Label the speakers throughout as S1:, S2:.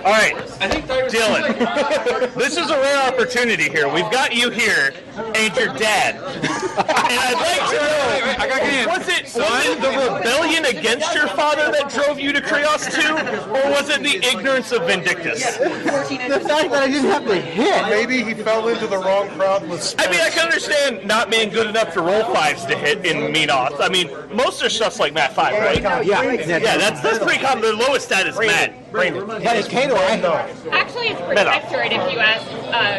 S1: All right, Dylan, this is a rare opportunity here. We've got you here, and your dad. And I'd like to know, was it the rebellion against your father that drove you to Krios 2, or was it the ignorance of Vindictus?
S2: The fact that I didn't have to hit.
S3: Maybe he fell into the wrong crowd with Spence.
S1: I mean, I can understand not being good enough to roll 5s to hit in Menoth. I mean, most of their stuff's like Mat 5, right?
S2: Yeah,
S1: that's pretty common. Their lowest stat is Mat.
S2: But it's Kador,
S4: Actually, it's Protectorate if you ask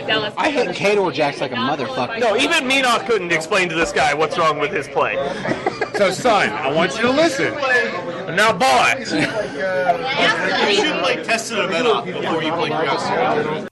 S4: Dallas.
S2: I hit Kador Jacks like a motherfucker.
S1: No, even Menoth couldn't explain to this guy what's wrong with his play.
S3: So, son, I want you to listen.
S1: Now, boy.
S5: You should play Test of the Meta before you play Krios.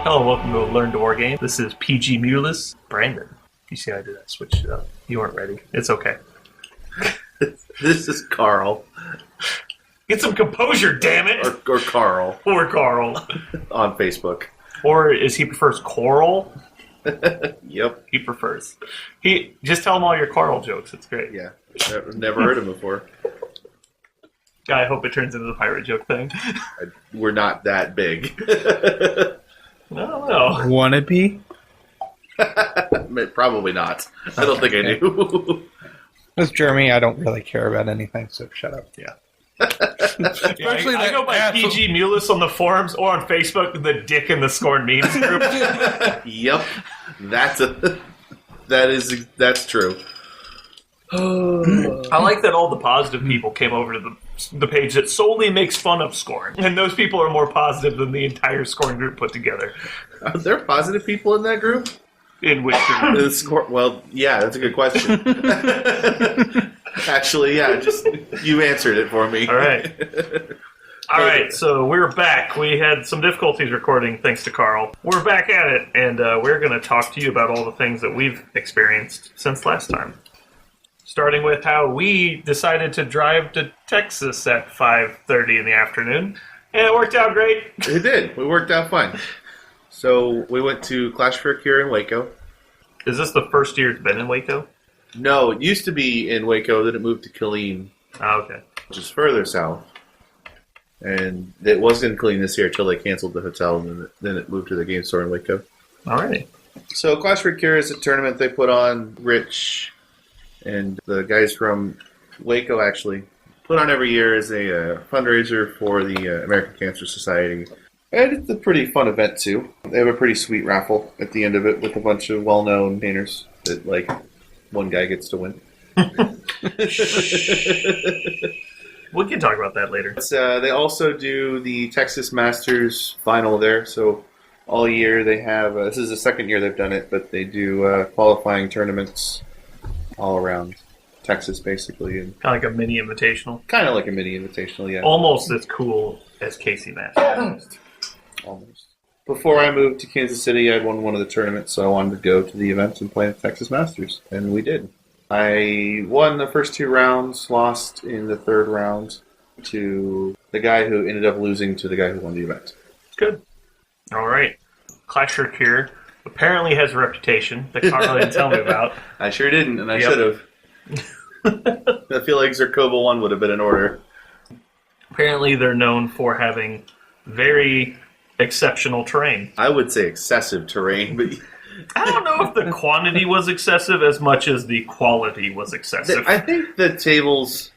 S1: Hello, welcome to Learn to Wargame. This is PG Mulus. Brandon. You see how I did that? Switched it up. You weren't ready. It's okay.
S6: This is Karl.
S1: Get some composure, damn it!
S6: Or Karl.
S1: Or Karl.
S6: On Facebook.
S1: Or is he prefers Coral?
S6: Yep.
S1: He prefers. Just tell him all your Karl jokes. It's great.
S6: Yeah. Never heard him before.
S1: I hope it turns into the pirate joke thing.
S6: We're not that big.
S1: I don't know.
S7: Wanna be?
S6: Probably not. I don't think I do.
S7: With Jeremy, I don't really care about anything, so shut up.
S1: Yeah.
S7: Especially
S1: I go by PG Mulus on the forums or on Facebook, the Dick and the Scorn memes group.
S6: Yep. That's true.
S1: I like that all the positive people came over to the page that solely makes fun of Scorn. And those people are more positive than the entire Scorn group put together.
S6: Are there positive people in that group?
S1: In which group?
S6: Well, yeah, that's a good question. Actually, yeah, you answered it for me.
S1: All right. All right, so we're back. We had some difficulties recording thanks to Karl. We're back at it, and we're going to talk to you about all the things that we've experienced since last time. Starting with how we decided to drive to Texas at 5:30 in the afternoon, and it worked out great.
S6: It did. It worked out fine. So we went to Clash for a Cure in Waco.
S1: Is this the first year it's been in Waco?
S6: No, it used to be in Waco, then it moved to Killeen.
S1: Oh, okay.
S6: Which is further south. And it was in Killeen this year until they canceled the hotel, and then it moved to the game store in Waco.
S1: All right.
S6: So Clash for a Cure is a tournament they put on. Rich and the guys from Waco actually put on every year as a fundraiser for the American Cancer Society. And it's a pretty fun event, too. They have a pretty sweet raffle at the end of it with a bunch of well-known painters that, like, one guy gets to win.
S1: We can talk about that later.
S6: They also do the Texas Masters final there, so all year they have, this is the second year they've done it, but they do qualifying tournaments all around Texas, basically. And
S1: Kind of like a mini invitational.
S6: kind of like a mini invitational, yeah.
S1: Almost as cool as Casey Masters.
S6: Almost. Before I moved to Kansas City, I'd won one of the tournaments, so I wanted to go to the event and play the Texas Masters, and we did. I won the first 2 rounds, lost in the 3rd round to the guy who ended up losing to the guy who won the event.
S1: Good. All right. Clash for Cure apparently has a reputation that Karl didn't tell me about.
S6: I sure didn't, and I should have. I feel like Zerkova 1 would have been in order.
S1: Apparently they're known for having very exceptional terrain.
S6: I would say excessive terrain, but
S1: I don't know if the quantity was excessive as much as the quality was excessive.
S6: I think the tables...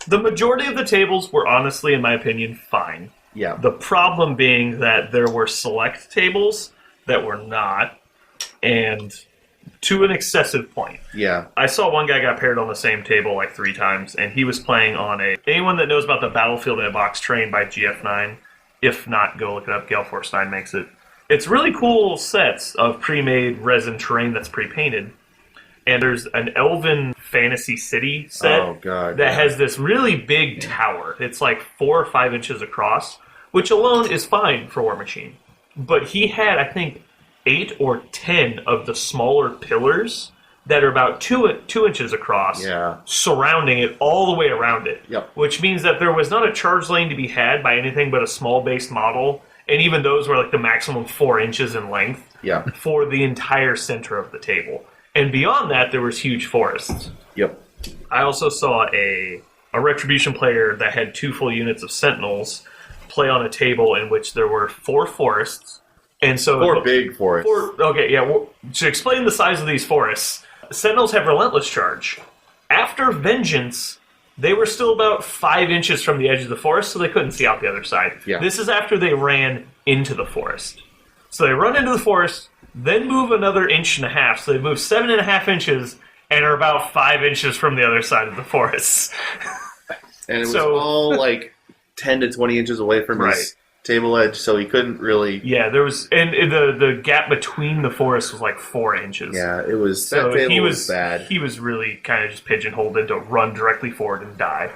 S1: The majority of the tables were honestly, in my opinion, fine.
S6: Yeah.
S1: The problem being that there were select tables that were not, and to an excessive point.
S6: Yeah.
S1: I saw one guy got paired on the same table like 3 times, and he was playing on anyone that knows about the Battlefield in a Box train by GF9, if not, go look it up. Gale Force 9 makes it. It's really cool sets of pre-made resin terrain that's pre-painted. And there's an Elven Fantasy City set that has this really big tower. It's like 4 or 5 inches across, which alone is fine for Warmachine. But he had, I think, 8 or 10 of the smaller pillars that are about two inches across, surrounding it all the way around it.
S6: Yep.
S1: Which means that there was not a charge lane to be had by anything but a small base model, and even those were like the maximum 4 inches in length for the entire center of the table. And beyond that, there was huge forests.
S6: Yep.
S1: I also saw a Retribution player that had 2 full units of Sentinels play on a table in which there were 4 forests. And so
S6: 4 big forests.
S1: To explain the size of these forests, Sentinels have Relentless Charge. After Vengeance, they were still about 5 inches from the edge of the forest, so they couldn't see out the other side.
S6: Yeah.
S1: This is after they ran into the forest. So they run into the forest, then move another 1.5 inches, so they move 7.5 inches, and are about 5 inches from the other side of the forest.
S6: And it was all like 10 to 20 inches away from his table edge, so he couldn't really...
S1: Yeah, there was... And the gap between the forests was like 4 inches.
S6: Yeah, it was...
S1: So
S6: that table was bad.
S1: He was really kind of just pigeonholed into run directly forward and die.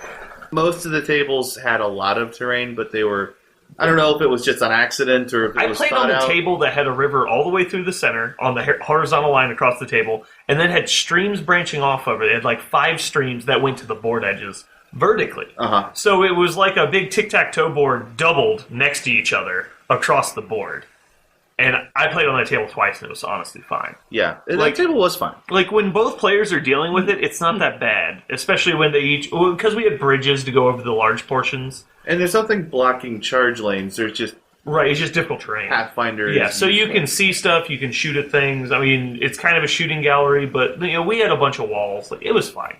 S6: Most of the tables had a lot of terrain, but they were... I don't know if it was just on accident or if it was
S1: I played on a
S6: out.
S1: table that had a river all the way through the center, on the horizontal line across the table, and then had streams branching off of it. It had like 5 streams that went to the board edges vertically. So it was like a big tic-tac-toe board doubled next to each other across the board. And I played on that table twice, and it was honestly fine.
S6: Yeah, that table was fine.
S1: Like, when both players are dealing with it, it's not that bad. Especially when they each... Because we had bridges to go over the large portions.
S6: And there's nothing blocking charge lanes. There's just...
S1: Right, it's just difficult terrain.
S6: Pathfinders.
S1: Yeah, so you can see stuff, you can shoot at things. I mean, it's kind of a shooting gallery, but we had a bunch of walls. Like, it was fine.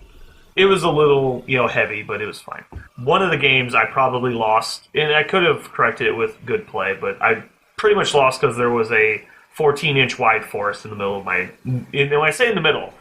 S1: It was a little, heavy, but it was fine. One of the games I probably lost, and I could have corrected it with good play, but I pretty much lost because there was a 14-inch wide forest in the middle of my... And when I say in the middle,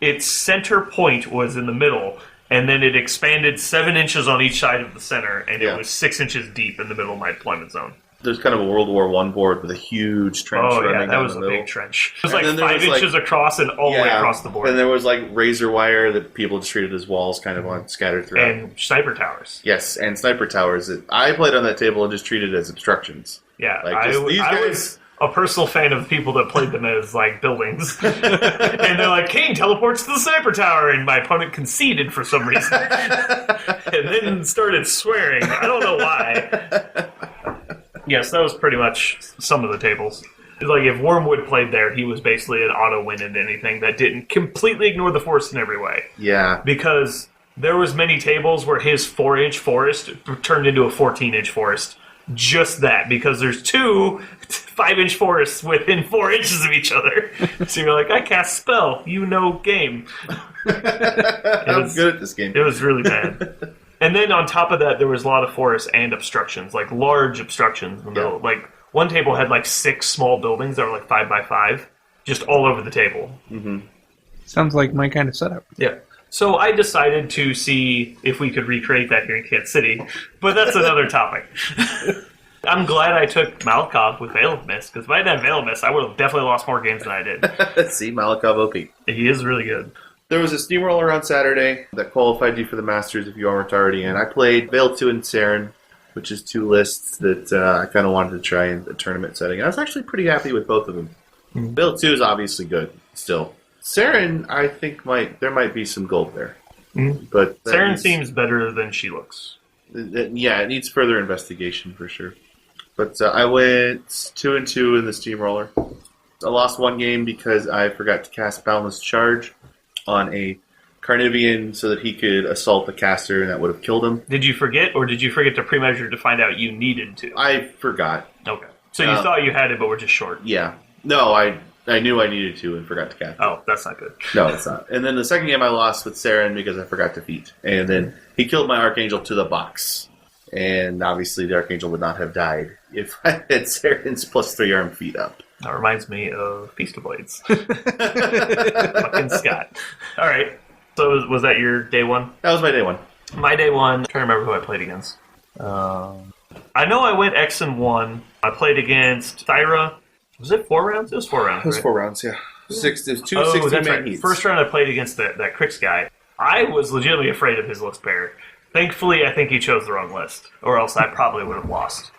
S1: its center point was in the middle, and then it expanded 7 inches on each side of the center, and it was 6 inches deep in the middle of my deployment zone.
S6: There's kind of a World War I board with a huge trench running
S1: that was
S6: down
S1: a
S6: the middle.
S1: big trench. It was
S6: And
S1: like 5 inches across and all the way across the board.
S6: And there was like razor wire that people just treated as walls kind of on scattered throughout.
S1: And sniper towers.
S6: Yes, and sniper towers. I played on that table and just treated it as obstructions.
S1: Yeah,
S6: Like,
S1: I was a personal fan of the people that played them as like buildings. And they're like, King teleports to the sniper tower, and my opponent conceded for some reason. And then started swearing. I don't know why. Yes, that was pretty much some of the tables. Like, if Wormwood played there, he was basically an auto-win into anything that didn't completely ignore the forest in every way.
S6: Yeah.
S1: Because there was many tables where his 4-inch forest turned into a 14-inch forest. Just that, because there's 2 5-inch forests within 4 inches of each other. So you're like, I cast spell, game.
S6: I'm good at this game.
S1: It was really bad. And then on top of that, there was a lot of forests and obstructions, like large obstructions in the middle. Like, one table had like 6 small buildings that were like 5 by 5, just all over the table.
S6: Mm-hmm.
S7: Sounds like my kind of setup.
S1: Yeah. So I decided to see if we could recreate that here in Kansas City, but that's another topic. I'm glad I took Malakov with Veil of Mist, because if I didn't have Veil of Mist, I would have definitely lost more games than I did.
S6: See, Malakov OP.
S1: He is really good.
S6: There was a steamroller on Saturday that qualified you for the Masters if you aren't already in. I played Veil 2 and Saren, which is 2 lists that I kind of wanted to try in the tournament setting. I was actually pretty happy with both of them. Mm-hmm. Veil 2 is obviously good, still. Saren, I think there might be some gold there.
S1: Mm-hmm. But Saren seems better than she looks.
S6: Yeah, it needs further investigation for sure. But I went 2-2 in the steamroller. I lost 1 game because I forgot to cast Boundless Charge on a Carnivian so that he could assault the caster, and that would have killed him.
S1: Did you forget, or did you forget to pre-measure to find out you needed to?
S6: I forgot.
S1: Okay. So you thought you had it, but were just short.
S6: Yeah. No, I knew I needed to and forgot to cast it.
S1: Oh, that's not good.
S6: No, it's not. And then the second game I lost with Saren because I forgot to feat. And then he killed my Archangel to the box. And obviously the Archangel would not have died if I had Saren's +3 arm feat up.
S1: That reminds me of Feast of Blades. Fucking Scott. All right. So was that your day 1?
S6: That was my day 1.
S1: My day 1. I'm trying to remember who I played against. I know I went X and 1. I played against Thyra. Was it 4 rounds? It was 4 rounds.
S6: It was
S1: right?
S6: 4 rounds, yeah. There's 2
S1: that's
S6: 16-man
S1: right.
S6: heats.
S1: First round I played against that Crix guy. I was legitimately afraid of his list pair. Thankfully, I think he chose the wrong list, or else I probably would have lost.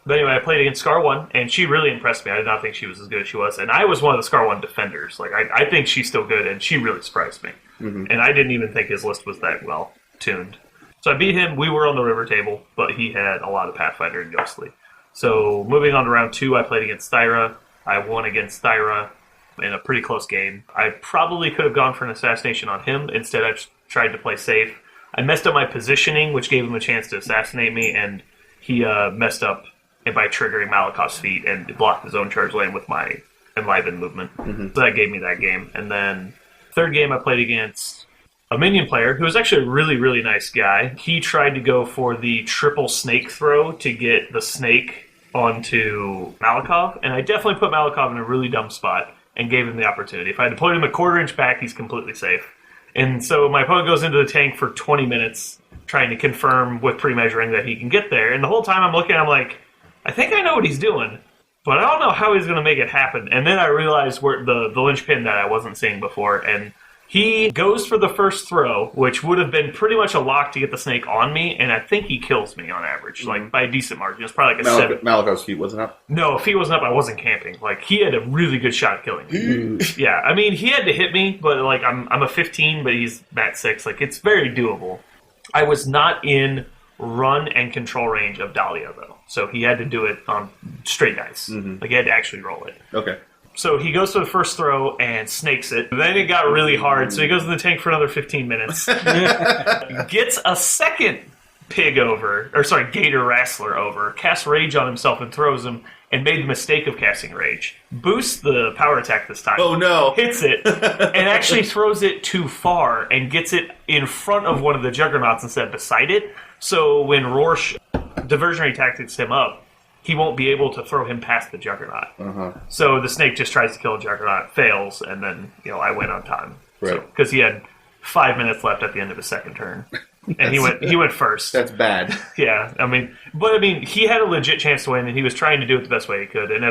S1: But anyway, I played against Scar 1, and she really impressed me. I did not think she was as good as she was. And I was one of the Scar 1 defenders. Like, I think she's still good, and she really surprised me. Mm-hmm. And I didn't even think his list was that well tuned. So I beat him. We were on the river table, but he had a lot of Pathfinder and Ghostly. So moving on to round 2, I played against Thyra. I won against Thyra in a pretty close game. I probably could have gone for an assassination on him. Instead, I just tried to play safe. I messed up my positioning, which gave him a chance to assassinate me, and he messed up by triggering Malakoff's feet and blocked his own charge lane with my enliven movement. Mm-hmm. So that gave me that game. And then third game I played against a minion player who was actually a really, really nice guy. He tried to go for the triple snake throw to get the snake onto Malakoff, and I definitely put Malakoff in a really dumb spot and gave him the opportunity. If I had deployed him a quarter inch back, he's completely safe. And so my opponent goes into the tank for 20 minutes trying to confirm with pre-measuring that he can get there. And the whole time I'm looking, I'm like, I think I know what he's doing, but I don't know how he's going to make it happen. And then I realized where the linchpin that I wasn't seeing before, and he goes for the first throw, which would have been pretty much a lock to get the snake on me, and I think he kills me on average, like by a decent margin. It's probably like a 7.
S6: Malakoff's feet wasn't up?
S1: No, if he wasn't up, I wasn't camping. Like, he had a really good shot at killing me. Yeah, I mean, he had to hit me, but like I'm a 15, but he's mat 6. Like, it's very doable. I was not in run and control range of Dahlia, though. So he had to do it on straight dice. Mm-hmm. Like, he had to actually roll it.
S6: Okay.
S1: So he goes for the first throw and snakes it. Then it got really hard, so he goes in the tank for another 15 minutes. Gets a second Gator Wrestler over, casts Rage on himself and throws him, and made the mistake of casting Rage. Boosts the power attack this time.
S6: Oh, no.
S1: Hits it, and actually throws it too far, and gets it in front of one of the Juggernauts instead of beside it. So when Rorsch diversionary tactics him up, he won't be able to throw him past the Juggernaut. Uh-huh. So the snake just tries to kill a Juggernaut, fails, and then I win on time.
S6: Right.
S1: Because he had 5 minutes left at the end of his second turn. And he went first.
S6: That's bad.
S1: Yeah, but he had a legit chance to win, and he was trying to do it the best way he could. And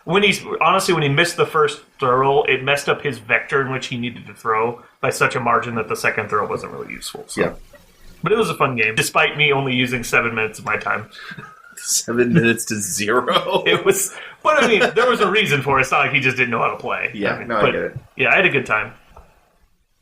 S1: when he missed the first throw roll, it messed up his vector in which he needed to throw by such a margin that the second throw wasn't really useful. So. Yeah. But it was a fun game, despite me only using 7 minutes of my time.
S6: 7 minutes to 0.
S1: It was, but there was a reason for it. It's not like he just didn't know how to play.
S6: Yeah, I get it.
S1: Yeah, I had a good time.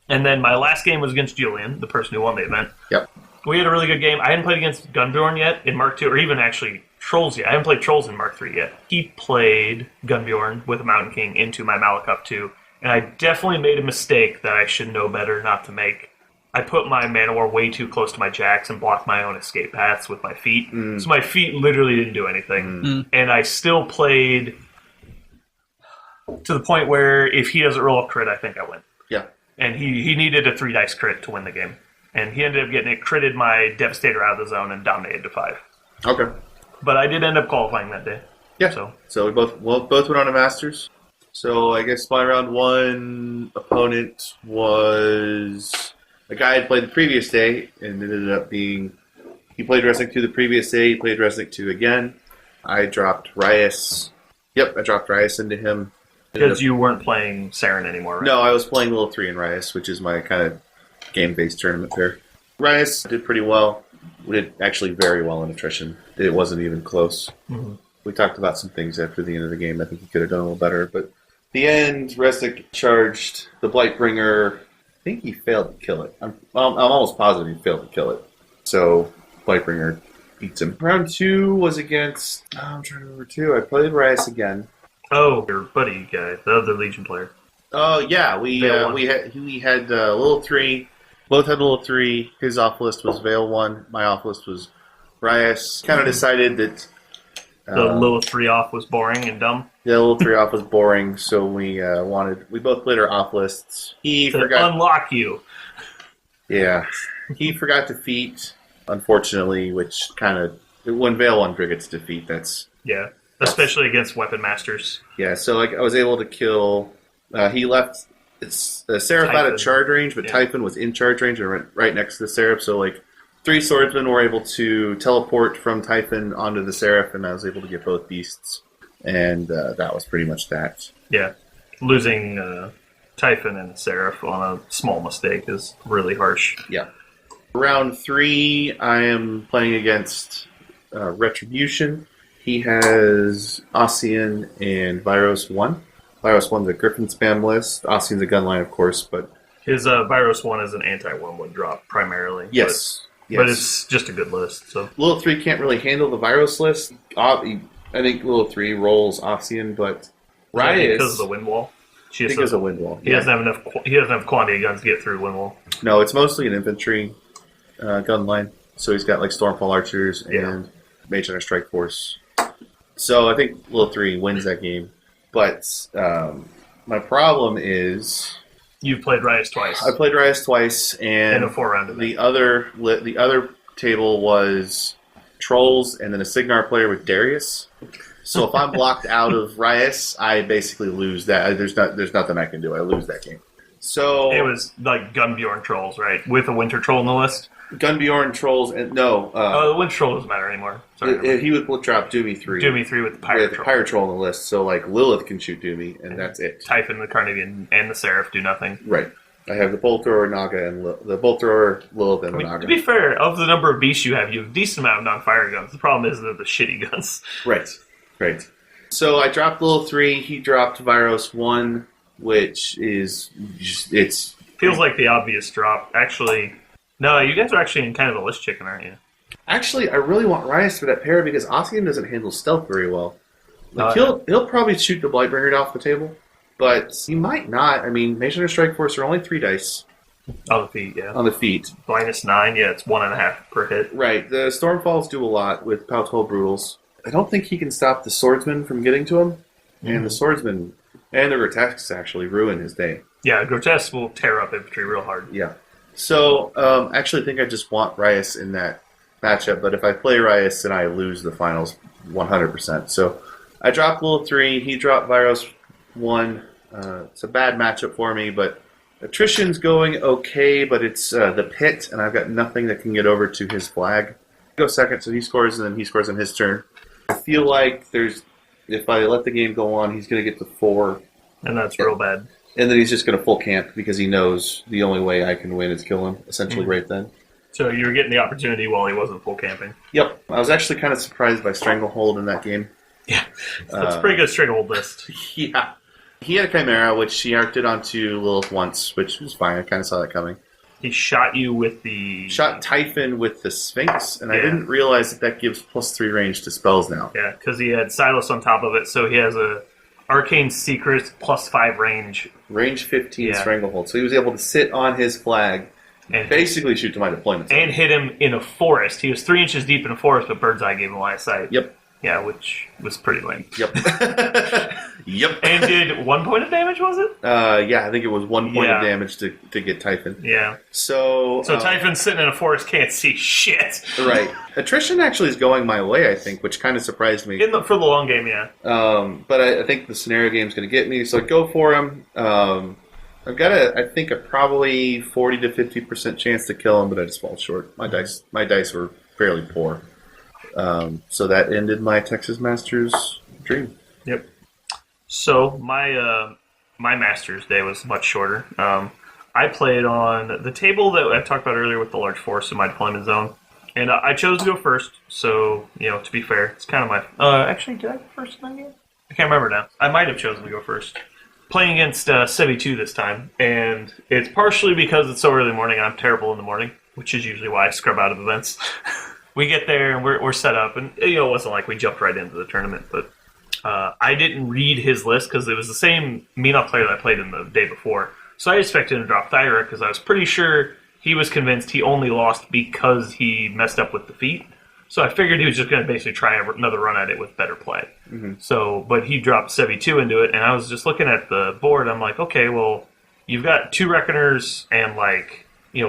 S1: And then my last game was against Julian, the person who won the event.
S6: Yep.
S1: We had a really good game. I hadn't played against Gunbjorn yet in Mark II, or even actually Trolls yet. I haven't played Trolls in Mark III yet. He played Gunbjorn with a Mountain King into my Malakoff II, and I definitely made a mistake that I should know better not to make. I put my Manowar way too close to my jacks and blocked my own escape paths with my feet. So my feet literally didn't do anything. And I still played to the point where if he doesn't roll a crit, I think I win.
S6: Yeah.
S1: And he needed a 3-dice crit to win the game. And he ended up getting it, critted my Devastator out of the zone and dominated to 5.
S6: Okay.
S1: But I did end up qualifying that day.
S6: Yeah. So we both went on to Masters. So I guess my round 1 opponent was a guy I had played the previous day, and it ended up being he played Wrestling 2 the previous day, he played Wrestling 2 again. I dropped Ryas. Yep, I dropped Ryas into him.
S1: Because you weren't playing Saren anymore, right?
S6: No, I was playing Little 3 in Ryas, which is my kind of game-based tournament there. Ryas did pretty well. We did actually very well in attrition. It wasn't even close. Mm-hmm. We talked about some things after the end of the game. I think he could have done a little better. But at the end, Resnick charged the Blightbringer. I think he failed to kill it. I'm almost positive he failed to kill it. So Blightbringer beats him. Round 2 was against... I'm trying to remember 2. I played Ryas again.
S1: Oh, your buddy guy, the other Legion player.
S6: Oh, yeah. We had Little 3. Both had Little 3. His off list was Veil 1. My off list was Ryas. Kind of decided that...
S1: the Little 3 off was boring and dumb?
S6: Yeah, Little 3 off was boring, so we both played our off lists. He forgot...
S1: unlock you.
S6: Yeah. He forgot defeat, unfortunately, which kind of... When Veil 1 forgets defeat, that's...
S1: Yeah. Especially against Weapon Masters.
S6: Yeah, so I was able to kill... he left... Seraph out of charge range, but Typhon was in charge range and went right next to the Seraph, so 3 swordsmen were able to teleport from Typhon onto the Seraph, and I was able to get both beasts. And that was pretty much that.
S1: Yeah. Losing Typhon and Seraph on a small mistake is really harsh.
S6: Yeah. Round 3, I am playing against Retribution. He has Ossian and Viros 1. Viros 1's a Griffin spam list. Ossian's a gun line, of course, but...
S1: His Virus 1 is an anti-wormwood drop, primarily.
S6: Yes.
S1: But it's just a good list. So
S6: Lilith 3 can't really handle the Virus list. I think Lilith 3 rolls Ossian, but Riot
S1: because of the wind wall.
S6: Because of wind wall.
S1: He doesn't have enough. He doesn't have quantity of guns to get through wind wall.
S6: No, it's mostly an infantry gun line. So he's got like Stormfall Archers and Mage Hunter Strike Force. So I think Lilith 3 wins that game. But my problem is...
S1: You've played Riot twice.
S6: I played Riot twice, and
S1: in a 4-round event.
S6: The other table was Trolls and then a Signar player with Darius. So if I'm blocked out of Rias, I basically lose that. There's nothing I can do. I lose that game. So
S1: it was like Gunbjorn Trolls, right? With a Winter Troll in the list.
S6: Gunbjorn Trolls and no.
S1: The Winter Troll doesn't matter anymore. Sorry,
S6: he would drop Doomy 3.
S1: Doomy 3 with the Pirate Troll.
S6: Pirate Troll on the list. So like Lilith can shoot Doomy, and that's it.
S1: Typhon, the Carnivian, and the Seraph do nothing.
S6: Right. I have the Bolt Thrower, Naga, and the Bolt Thrower, Lilith, and the Naga.
S1: To be fair, of the number of beasts you have a decent amount of non-fire guns. The problem is they're the shitty guns.
S6: Right. So I dropped Lilith 3. He dropped Viros 1, which is
S1: feels like the obvious drop. Actually, no, you guys are actually in kind of the list chicken, aren't you?
S6: Actually, I really want Rias for that pair because Ossian doesn't handle stealth very well. Like he'll probably shoot the Blightbringer off the table, but he might not. I mean, Mage Hunter Strike Force are only 3 dice.
S1: On the feet, yeah.
S6: On the feet.
S1: -9, yeah, it's 1.5 per hit.
S6: Right. The Stormfalls do a lot with Paltol Brutals. I don't think he can stop the Swordsman from getting to him, and the Swordsman and the Grotesques actually ruin his day.
S1: Yeah, Grotesque will tear up infantry real hard.
S6: Yeah. So, actually, I think I just want Rias in that matchup, but if I play Rias, then I lose the finals 100%. So, I dropped Lilith 3, he dropped Viros 1. It's a bad matchup for me, but attrition's going okay, but it's the pit, and I've got nothing that can get over to his flag. I go second, so he scores, and then he scores on his turn. I feel like if I let the game go on, he's going to get to 4.
S1: And that's real bad.
S6: And then he's just going to full camp because he knows the only way I can win is kill him, essentially, right then.
S1: So you were getting the opportunity while he wasn't full camping.
S6: Yep. I was actually kind of surprised by Stranglehold in that game.
S1: Yeah. That's a pretty good Stranglehold list.
S6: Yeah. He had a Chimera, which he arced it onto Lilith once, which was fine. I kind of saw that coming.
S1: He shot you with the...
S6: Shot Typhon with the Sphinx, and I didn't realize that gives +3 range to spells now.
S1: Yeah, because he had Silas on top of it, so he has a Arcane Secret +5 range.
S6: Range 15 Stranglehold. So he was able to sit on his flag and basically shoot to my deployment zone.
S1: And hit him in a forest. He was 3 inches deep in a forest, but Bird's Eye gave him line of sight.
S6: Yep.
S1: Yeah, which was pretty lame.
S6: Yep. Yep.
S1: And did 1 point of damage, was it?
S6: Yeah, I think it was 1 point of damage to get Typhon.
S1: Yeah.
S6: So
S1: Typhon sitting in a forest can't see shit.
S6: Right. Attrition actually is going my way, I think, which kind of surprised me.
S1: For the long game, yeah.
S6: But I think the scenario game is going to get me, so I go for him. I've got I think a probably 40 to 50% chance to kill him, but I just fall short. My dice were fairly poor. So that ended my Texas Masters dream.
S1: Yep. So my Masters day was much shorter. I played on the table that I talked about earlier with the large force in my deployment zone, and I chose to go first. So to be fair, it's kind of my. Actually, did I go first in that game? I can't remember now. I might have chosen to go first. Playing against Sevi 2 this time, and it's partially because it's so early morning and I'm terrible in the morning, which is usually why I scrub out of events. We get there and we're set up, and it wasn't like we jumped right into the tournament, but I didn't read his list because it was the same Menoth player that I played in the day before. So I expected him to drop Thyra because I was pretty sure he was convinced he only lost because he messed up with the feet. So I figured he was just going to basically try another run at it with better play. Mm-hmm. So, but he dropped Sevi 2 into it, and I was just looking at the board. I'm like, okay, well, you've got 2 Reckoners and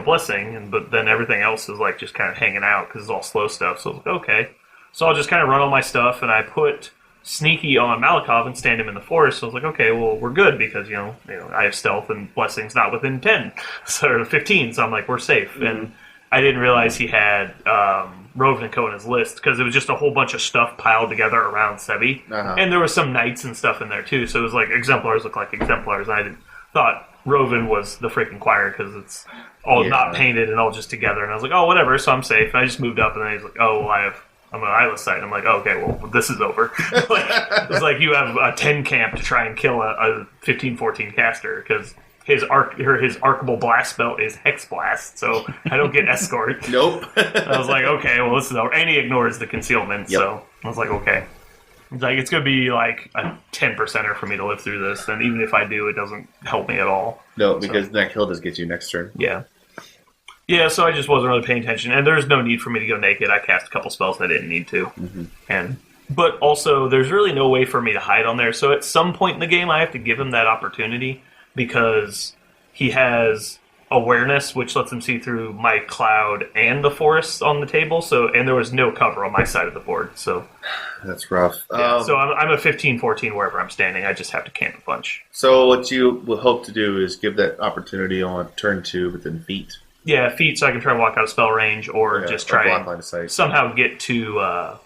S1: Blessing, but then everything else is just kind of hanging out because it's all slow stuff. So I was like, okay. So I'll just kind of run all my stuff, and I put Sneaky on Malakov and stand him in the forest. So I was like, okay, well, we're good because, I have stealth and Blessing's not within 10, or 15, so I'm like, we're safe. Mm-hmm. And I didn't realize he had Roven and Co in his list because it was just a whole bunch of stuff piled together around Sevi. Uh-huh. And there was some knights and stuff in there too. So it was like exemplars look like exemplars. And I thought Roven was the freaking choir because it's all not painted and all just together. And I was like, oh, whatever, so I'm safe. And I just moved up and then he's like, oh, well, I have I'm an eyeless sight. I'm like, oh, okay, well, this is over. It's like you have a 10 camp to try and kill a 15-14 caster because his arcable blast belt is Hex Blast, so I don't get escort.
S6: Nope.
S1: I was like, okay, well, this is over. And he ignores the concealment, so I was like, okay. It's like, it's going to be like a 10%er for me to live through this, and even if I do, it doesn't help me at all.
S6: No, because that kill does get you next turn.
S1: Yeah. Yeah, so I just wasn't really paying attention, and there's no need for me to go naked. I cast a couple spells I didn't need to. But also, there's really no way for me to hide on there, so at some point in the game, I have to give him that opportunity, because he has awareness, which lets him see through my cloud and the forest on the table. And there was no cover on my side of the board. So
S6: that's rough.
S1: So I'm a 15-14 wherever I'm standing. I just have to camp a bunch.
S6: So what you will hope to do is give that opportunity on turn 2, but then feet.
S1: Yeah, feet, so I can try and walk out of spell range, or just try
S6: block
S1: and
S6: line of sight.
S1: somehow get to.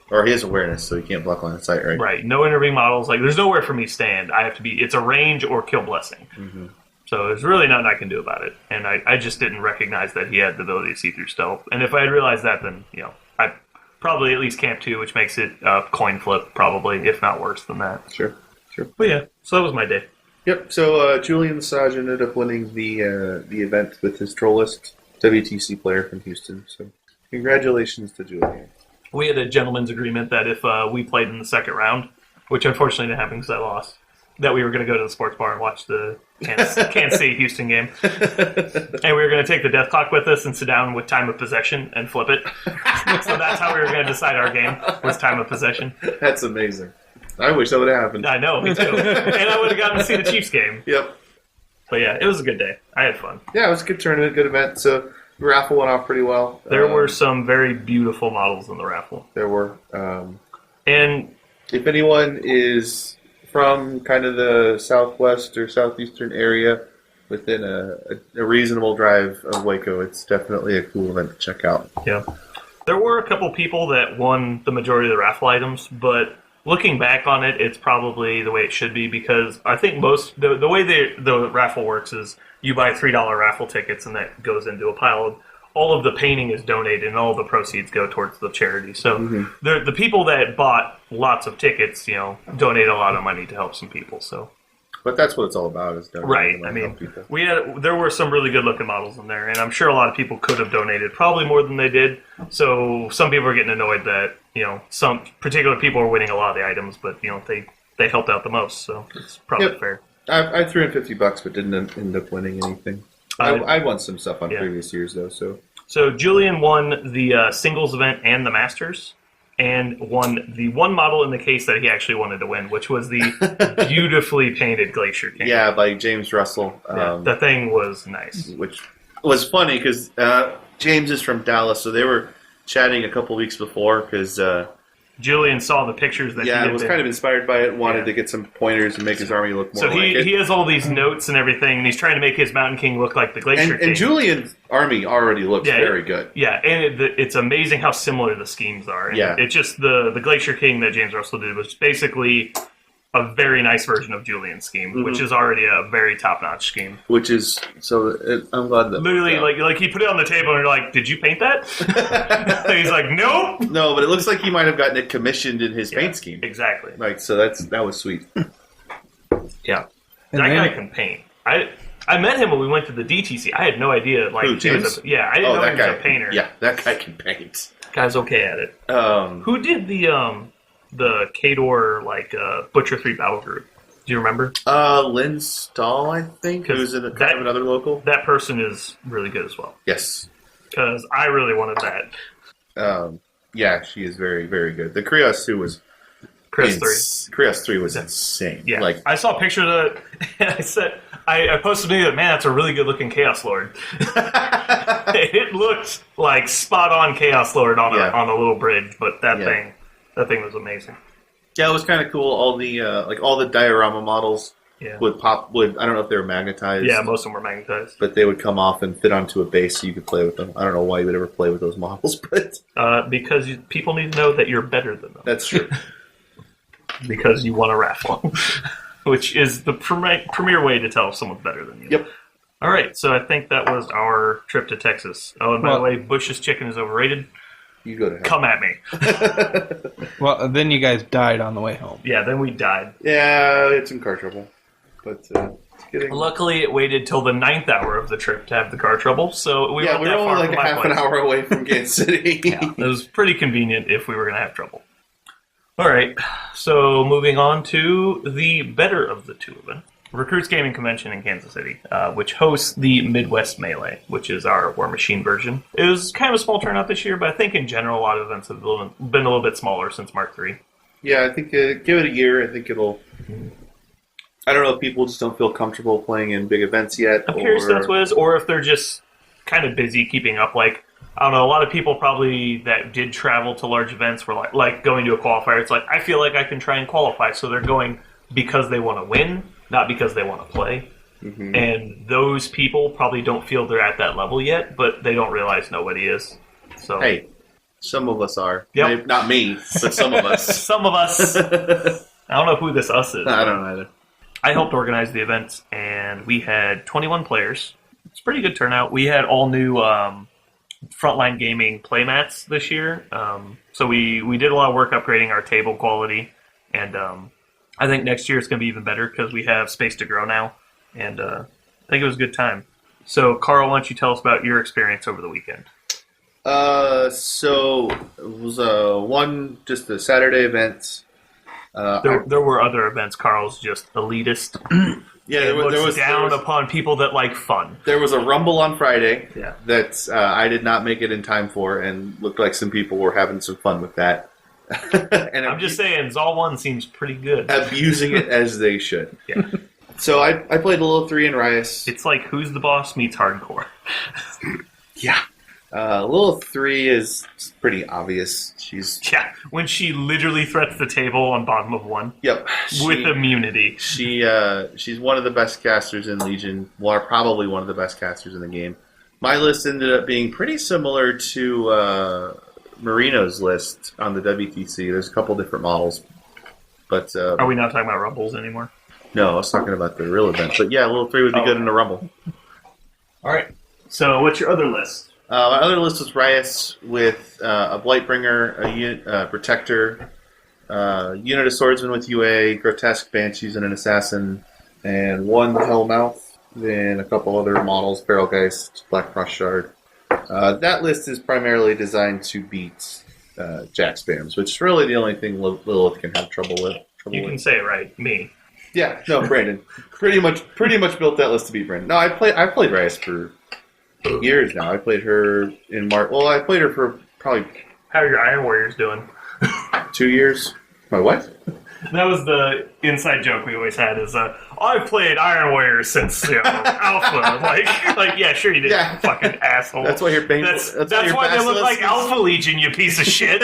S6: Or he has awareness, so he can't block line of sight, right?
S1: Right. No intervening models. Like, there's nowhere for me to stand. I have to be. It's a range or kill blessing. So there's really nothing I can do about it. And I just didn't recognize that he had the ability to see through stealth. And if I had realized that, then, I'd probably at least camp 2, which makes it a coin flip, probably, if not worse than that.
S6: Sure.
S1: But yeah, so that was my day.
S6: Yep, so Julian Lesage ended up winning the event with his Trollist WTC player from Houston. So congratulations to Julian.
S1: We had a gentleman's agreement that if we played in the second round, which unfortunately didn't happen because I lost, that we were going to go to the sports bar and watch the Kansas City Houston game. And we were going to take the death clock with us and sit down with time of possession and flip it. So that's how we were going to decide our game, was time of possession.
S6: That's amazing. I wish that would have happened.
S1: I know, me too. And I would have gotten to see the Chiefs game.
S6: Yep.
S1: But yeah, it was a good day. I had fun.
S6: Yeah, it was a good tournament, good event. So the raffle went off pretty well.
S1: There were some very beautiful models in the raffle.
S6: There were.
S1: And
S6: if anyone is from kind of the southwest or southeastern area within a reasonable drive of Waco, it's definitely a cool event to check out.
S1: Yeah. There were a couple people that won the majority of the raffle items, but looking back on it, it's probably the way it should be, because I think the way the raffle works is you buy $3 raffle tickets and that goes into a pile. All of the painting is donated and all of the proceeds go towards the charity. So the people that bought lots of tickets, donate a lot of money to help some people. So,
S6: but that's what it's all about, is donating
S1: right.
S6: money to help people.
S1: There were some really good looking models in there, and I'm sure a lot of people could have donated probably more than they did. So some people are getting annoyed that some particular people are winning a lot of the items, but they helped out the most, so it's probably fair.
S6: I threw in $50, but didn't end up winning anything. I won some stuff on previous years, though.
S1: So Julian won the singles event and the Masters, and won the one model in the case that he actually wanted to win, which was the beautifully painted Glacier King.
S6: Yeah, by James Russell.
S1: The thing was nice.
S6: Which was funny, because James is from Dallas, so they were chatting a couple weeks before, because
S1: Julian saw the pictures that he had
S6: was kind of inspired by it, wanted to get some pointers and make his army look more
S1: like it. So he has all these notes and everything, and he's trying to make his Mountain King look like the Glacier King.
S6: And Julian's army already looks very good.
S1: Yeah, and it's amazing how similar the schemes are. And it's just the Glacier King that James Russell did was basically a very nice version of Julian's scheme, which is already a very top-notch scheme.
S6: Which is, I'm glad that...
S1: Literally, like he put it on the table and you're like, did you paint that? And he's like, nope!
S6: No, but it looks like he might have gotten it commissioned in his paint scheme.
S1: Exactly.
S6: So that was sweet.
S1: Yeah. That guy can paint. I met him when we went to the DTC. I had no idea.
S6: Who, James?
S1: I didn't know he was a painter.
S6: Yeah, that guy can paint.
S1: Guy's okay at it. Who did the Kador Butcher 3 battle group? Do you remember?
S6: Lynn Stahl, I think, who's in kind of another local.
S1: That person is really good as well.
S6: Yes.
S1: Because I really wanted that.
S6: Yeah, she is very, very good. The Krios 2 was...
S1: Krios
S6: 3 was insane.
S1: Yeah. I saw pictures of it, and I said... I posted to me that, man, that's a really good-looking Chaos Lord. It looked like spot-on Chaos Lord on a little bridge, but that thing was amazing.
S6: Yeah, it was kind of cool. All the all the diorama models would pop. I don't know if they were magnetized.
S1: Yeah, most of them were magnetized.
S6: But they would come off and fit onto a base so you could play with them. I don't know why you would ever play with those models, but
S1: because people need to know that you're better than them.
S6: That's true.
S1: Because you won a raffle, which is the premier way to tell if someone's better than you.
S6: Yep.
S1: All right, so I think that was our trip to Texas. Oh, and by the way, Bush's chicken is overrated.
S6: You go to hell.
S1: Come at me.
S7: Well, then you guys died on the way home.
S1: Yeah, then we died.
S6: Yeah, it's in car trouble. But it's getting...
S1: Luckily, it waited till the 9th hour of the trip to have the car trouble, so we
S6: Yeah,
S1: weren't
S6: we were
S1: that far
S6: only
S1: from
S6: like
S1: my
S6: half an
S1: place.
S6: hour away from Kansas City.
S1: Yeah, it was pretty convenient if we were going to have trouble. All right, so moving on to the better of the two events. Recruits Gaming Convention in Kansas City, which hosts the Midwest Melee, which is our Warmachine version. It was kind of a small turnout this year, but I think in general a lot of events have been a little bit smaller since Mark III.
S6: Yeah, I think give it a year. I think it'll... I don't know if people just don't feel comfortable playing in big events yet.
S1: I'm curious if that's what it is, or if they're just kind of busy keeping up. Like, I don't know, a lot of people probably that did travel to large events were like going to a qualifier. It's like, I feel like I can try and qualify, so they're going because they want to win, not because they want to play.
S6: Mm-hmm.
S1: And those people probably don't feel they're at that level yet, but they don't realize nobody is. So
S6: Hey, some of us are.
S1: Yep.
S6: Not me, but some of us.
S1: some of us. I don't know who this us is.
S6: I don't know either.
S1: I helped organize the event, and we had 21 players. It's a pretty good turnout. We had all new Frontline Gaming playmats this year. So we did a lot of work upgrading our table quality, and I think next year it's going to be even better because we have space to grow now, and I think it was a good time. So, Karl, why don't you tell us about your experience over the weekend?
S6: So it was just a Saturday event.
S1: There were other events. Karl's just elitist.
S6: Yeah,
S1: there was down upon people that like fun.
S6: There was a Rumble on Friday
S1: Yeah.
S6: that I did not make it in time for, and looked like some people were having some fun with that. And
S1: I'm just saying, Zal 1 seems pretty good.
S6: abusing it as they should.
S1: Yeah.
S6: So I played a little 3 in Rias.
S1: It's like Who's the Boss meets Hardcore.
S6: Yeah. Little 3 is pretty obvious.
S1: Yeah, when she literally threats the table on bottom of 1
S6: Yep.
S1: with immunity.
S6: She's one of the best casters in Legion. Well, probably one of the best casters in the game. My list ended up being pretty similar to Marino's list on the WTC. There's a couple different models. But
S1: Are we not talking about Rumbles anymore?
S6: no, I was talking about the real event. But yeah, little 3 would be good in a Rumble.
S1: All right. So what's your other list?
S6: My other list was Rias with a Blightbringer, a Protector, unit of Swordsman with UA, Grotesque Banshees, and an Assassin, and 1 Hellmouth, then a couple other models, Barrelgeist, Black Frost Shard. That list is primarily designed to beat Jack Spams, which is really the only thing Lilith can have trouble with.
S1: You can say it right. Me.
S6: Yeah, no, Brandon. pretty much built that list to beat Brandon. No, I played Rias for years now. I played her in March. Well, I played her for probably
S1: How are your Iron Warriors doing?
S6: 2 years. My what?
S1: That was the inside joke we always had is, I've played Iron Warriors since, Alpha. Like, yeah, sure you did,
S6: Yeah.
S1: you fucking asshole.
S6: That's why you're painful.
S1: That's why they look like Alpha Legion, you piece of shit.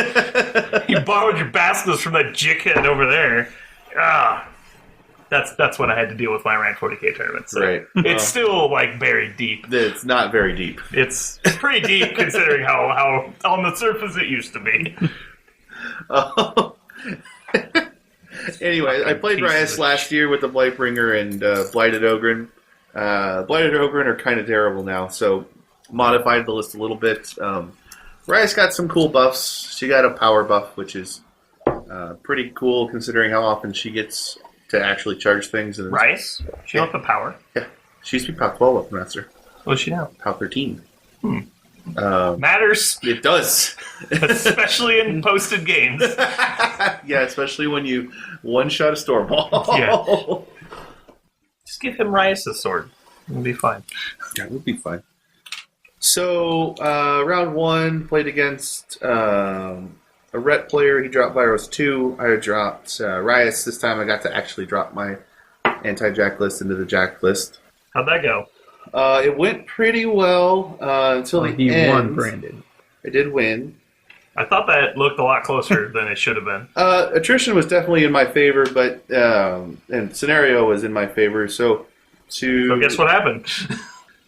S1: You borrowed your basilisks from that jickhead over there. That's what I had to deal with my rank 40k tournament. So
S6: Right.
S1: it's still, buried deep.
S6: It's not very deep.
S1: It's pretty deep considering how on the surface it used to be.
S6: Anyway, I played Rias last year with the Blightbringer and Blighted Ogren. Blighted Ogren are kind of terrible now, so modified the list a little bit. Rias got some cool buffs. She got a power buff, which is pretty cool considering how often she gets to actually charge things. And
S1: Rice? She don't have the power.
S6: Yeah. She used to be POW 12 up master.
S1: What's she now?
S6: POW 13.
S1: Matters.
S6: It does.
S1: Especially in posted games.
S6: Yeah, especially when you one-shot a Stormball.
S1: Yeah. Just give him Rias' sword. It'll be fine.
S6: That would be fine. So, round 1, played against a Rhett player. He dropped Virus 2. I dropped Rias. This time I got to actually drop my anti-Jack list into the Jack list.
S1: How'd that go?
S6: It went pretty well until the
S7: He
S6: end.
S7: won, Brandon.
S6: I did win.
S1: I thought that looked a lot closer than it should have been.
S6: Attrition was definitely in my favor, but and scenario was in my favor. So
S1: guess what happened?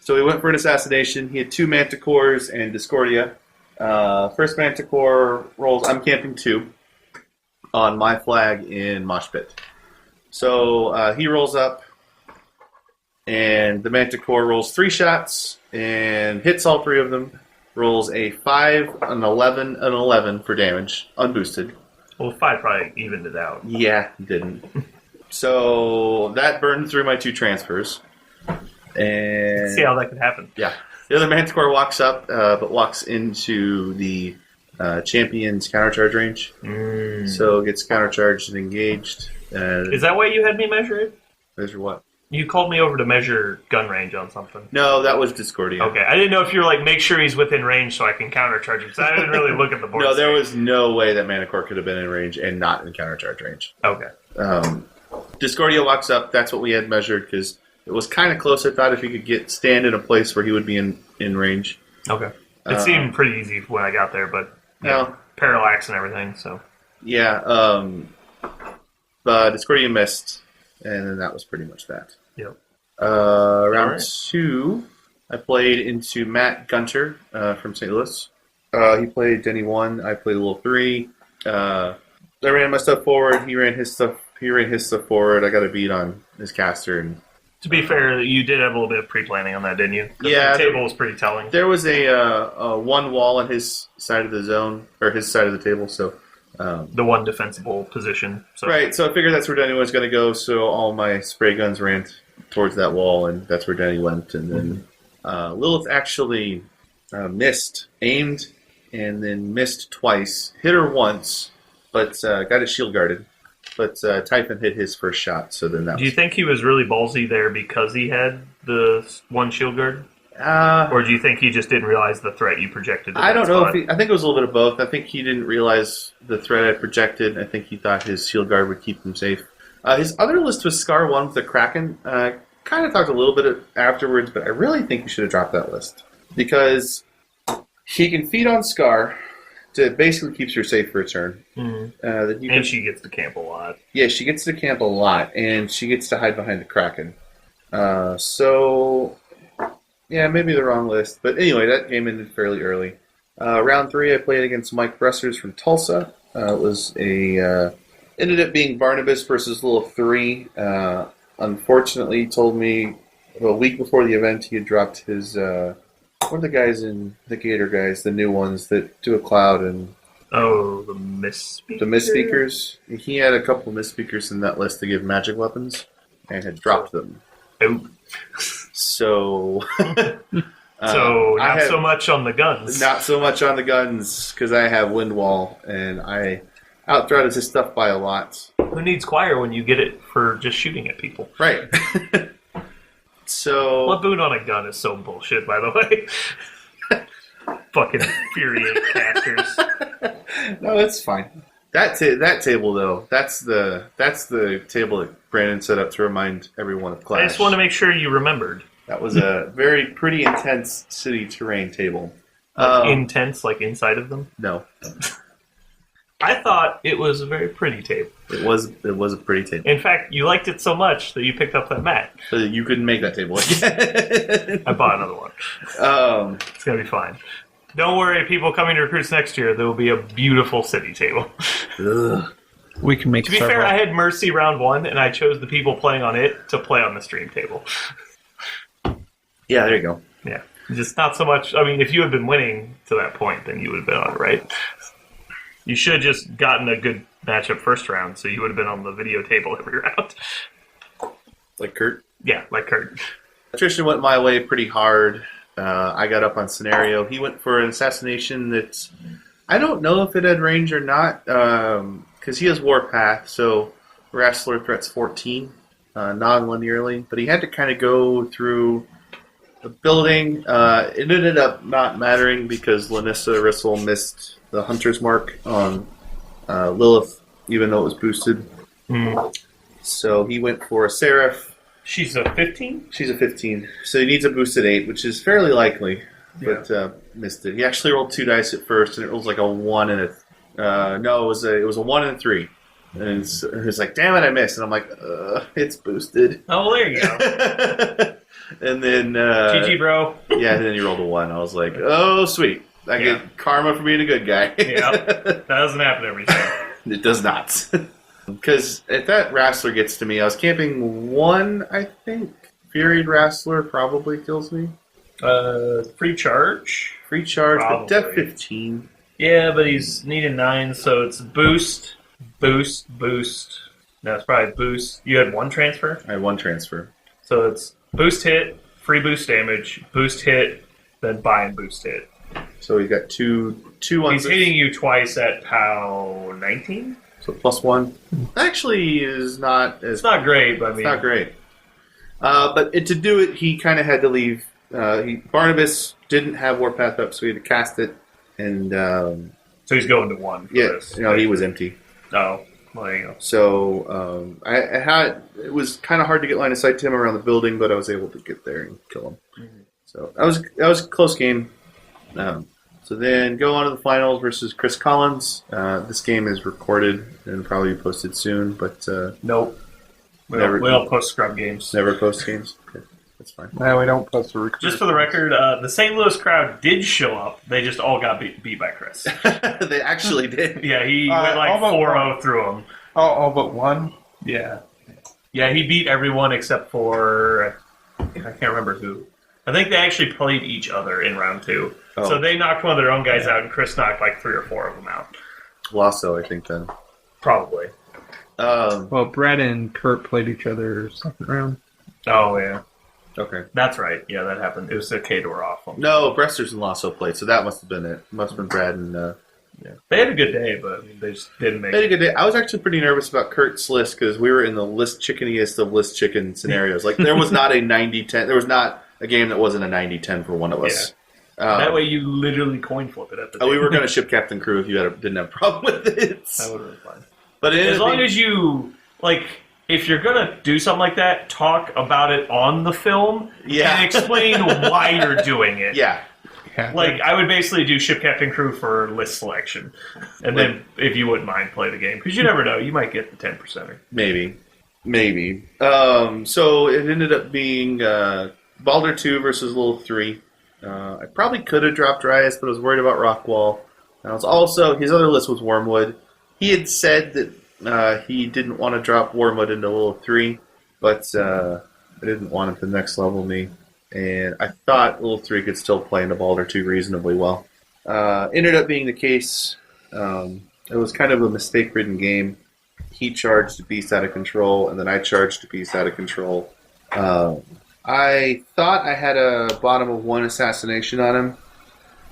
S6: So he went for an assassination. He had 2 Manticores and Discordia. First Manticore rolls. I'm camping 2 on my flag in Mosh Pit. So he rolls up, and the Manticore rolls 3 shots and hits all 3 of them. rolls a 5, an 11, an 11 for damage, unboosted.
S1: Well, 5 probably evened it out.
S6: Yeah, didn't. So that burned through my 2 transfers. And
S1: See how that could happen.
S6: yeah. The other Manticore walks up, but walks into the champion's countercharge range. So it gets countercharged and engaged.
S1: Is that why you had me measure it?
S6: Measure what?
S1: You called me over to measure gun range on something.
S6: No, that was Discordia.
S1: Okay, I didn't know if you were like, make sure he's within range so I can countercharge him. Because I didn't really look at the board.
S6: No, there was no way that Manticore could have been in range and not in countercharge range.
S1: Okay.
S6: Discordia walks up. That's what we had measured because it was kind of close. I thought if he could stand in a place where he would be in range.
S1: Okay. It seemed pretty easy when I got there, but
S6: No.
S1: parallax and everything, so.
S6: Yeah. But Discordia missed, and then that was pretty much that.
S1: Yep.
S6: Round 2, I played into Matt Gunter from St. Louis. He played Denny 1. I played a little 3. I ran my stuff forward. He ran his stuff forward. I got a beat on his caster. And
S1: To be fair, you did have a little bit of pre-planning on that, didn't you?
S6: Yeah,
S1: The table was pretty telling.
S6: there was a one wall on his side of the zone, or his side of the table, so...
S1: The one defensible position. So.
S6: Right, so I figured that's where Denny was going to go, so all my spray guns ran towards that wall, and that's where Denny went. And then Lilith actually aimed, and then missed twice. Hit her once, but got his shield guarded. But Typhon hit his first shot, so then that
S1: Do you think he was really ballsy there because he had the one shield guard? Or do you think he just didn't realize the threat you projected?
S6: I don't know. I think it was a little bit of both. I think he didn't realize the threat I projected. I think he thought his shield guard would keep him safe. His other list was Scar 1 with the Kraken. Kind of talked a little bit afterwards, but I really think you should have dropped that list. Because he can feed on Scar to basically keeps her safe for a turn.
S1: And she gets to camp a lot.
S6: Yeah, she gets to camp a lot, and she gets to hide behind the Kraken. So... yeah, maybe the wrong list. But anyway, that game ended fairly early. Round 3, I played against Mike Bressers from Tulsa. It was ended up being Barnabas versus Little 3. Unfortunately, he told me a week before the event he had dropped his... what are the guys in the Gator guys, the new ones that do a cloud and...
S1: Oh, the Misspeakers?
S6: The Misspeakers. He had a couple of Misspeakers in that list to give magic weapons and had dropped them.
S1: Oh.
S6: So...
S1: not so much on the guns.
S6: Not so much on the guns, because I have Windwall, and I outthrotted his stuff by a lot.
S1: Who needs Choir when you get it for just shooting at people?
S6: Right. So...
S1: Laboon on a gun is so bullshit, by the way. Fucking infuriate casters.
S6: No, it's fine. That table, though, that's the table that Brandon set up to remind everyone of Clash.
S1: I just want to make sure you remembered.
S6: That was a pretty intense city terrain table.
S1: Intense, like inside of them?
S6: No.
S1: I thought it was a very pretty table.
S6: It was a pretty table.
S1: In fact, you liked it so much that you picked up that mat.
S6: So you couldn't make that table again.
S1: I bought another one. It's going to be fine. Don't worry, people coming to Recruits next year, there will be a beautiful city table.
S7: We can make
S1: To be fair, I had Mercy round 1, and I chose the people playing on it to play on the stream table.
S6: Yeah, there you go.
S1: Yeah. Just not so much... I mean, if you had been winning to that point, then you would have been on it, right? You should have just gotten a good matchup first round, so you would have been on the video table every round.
S6: Like Kurt?
S1: Yeah, like Kurt.
S6: Attrition went my way pretty hard. I got up on Scenario. He went for an assassination that's... I don't know if it had range or not, because he has Warpath, so Wrestler threats 14, non-linearly. But he had to kind of go through the building. It ended up not mattering because Lanissa Rissel missed the Hunter's Mark on Lilith, even though it was boosted. So he went for a Seraph.
S1: She's a 15?
S6: She's a 15. So he needs a boosted 8, which is fairly likely, but missed it. He actually rolled 2 dice at first, and it was like a 1 and a... no, it was a 1 and a 3. And it's like, damn it, I missed. And I'm like, it's boosted.
S1: Oh, well, there you go.
S6: And then...
S1: GG, bro.
S6: Yeah, and then he rolled a 1. I was like, oh, sweet. I get karma for being a good guy.
S1: Yeah, that doesn't happen every time.
S6: It does not. Because if that Wrestler gets to me, I was camping 1, I think. Furied Wrestler probably kills me.
S1: Free charge.
S6: Free charge, but Def
S1: Probably.
S6: 15.
S1: Yeah, but he's needing 9, so it's boost. No, it's probably boost. You had 1 transfer?
S6: I had 1 transfer.
S1: So it's boost hit, free boost damage, boost hit, then buy and boost hit.
S6: So he's got two
S1: He's hitting you twice at POW 19?
S6: So +1. Actually is not as...
S1: It's not great, but I mean...
S6: It's not great. But to do it, he kind of had to leave. Barnabas didn't have Warpath up, so he had to cast it. And
S1: so he's going to 1 for this.
S6: No, he was empty.
S1: Oh, well, there you go.
S6: So it was kind of hard to get line of sight to him around the building, but I was able to get there and kill him. Mm-hmm. So that was a close game. So then go on to the finals versus Chris Collins. This game is recorded and probably posted soon, but
S1: nope. We don't post scrub games.
S6: Never post games. Okay, that's fine.
S7: No, we don't post the
S1: Just for the record, the St. Louis crowd did show up. They just all got beat by Chris.
S6: They actually did.
S1: Yeah, he went like 4-0 through them.
S7: all but one.
S1: Yeah, he beat everyone except for I can't remember who. I think they actually played each other in round 2.
S6: Oh.
S1: So they knocked one of their own guys out, and Chris knocked like 3 or 4 of them out.
S6: Lasso, I think, then.
S1: Probably.
S7: Well, Brad and Kurt played each other second round.
S1: Oh, yeah.
S6: Okay.
S1: That's right. Yeah, that happened. It was a K-Door off.
S6: No, Bresters and Lasso played, so that must have been it. Must have been Brad and...
S1: Yeah. They had a good day, but I mean, they just didn't make
S6: They had a good day. I was actually pretty nervous about Kurt's list because we were in the list chickeniest of list chicken scenarios. Like, there was not a 90-10. There was not a game that wasn't a 90-10 for one of us.
S1: That way you literally coin flip it at the
S6: We
S1: table.
S6: were going to ship Captain Crew if you didn't have a problem with it.
S1: That would have been fine.
S6: But
S1: as long as you, like, if you're going to do something like that, talk about it on the film and explain why you're doing it.
S6: Yeah.
S1: Like, I would basically do ship Captain Crew for list selection. And then, if you wouldn't mind, play the game. Because you never know. You might get the 10%er.
S6: Maybe. So it ended up being Baldur 2 versus Little 3. I probably could have dropped Dryas, but I was worried about Rockwall. I was also, his other list was Wormwood. He had said that he didn't want to drop Wormwood into Little 3, but I didn't want him to next level me. And I thought Little 3 could still play into Baldur 2 reasonably well. Ended up being the case. It was kind of a mistake-ridden game. He charged a beast out of control, and then I charged a beast out of control. I thought I had a bottom of 1 assassination on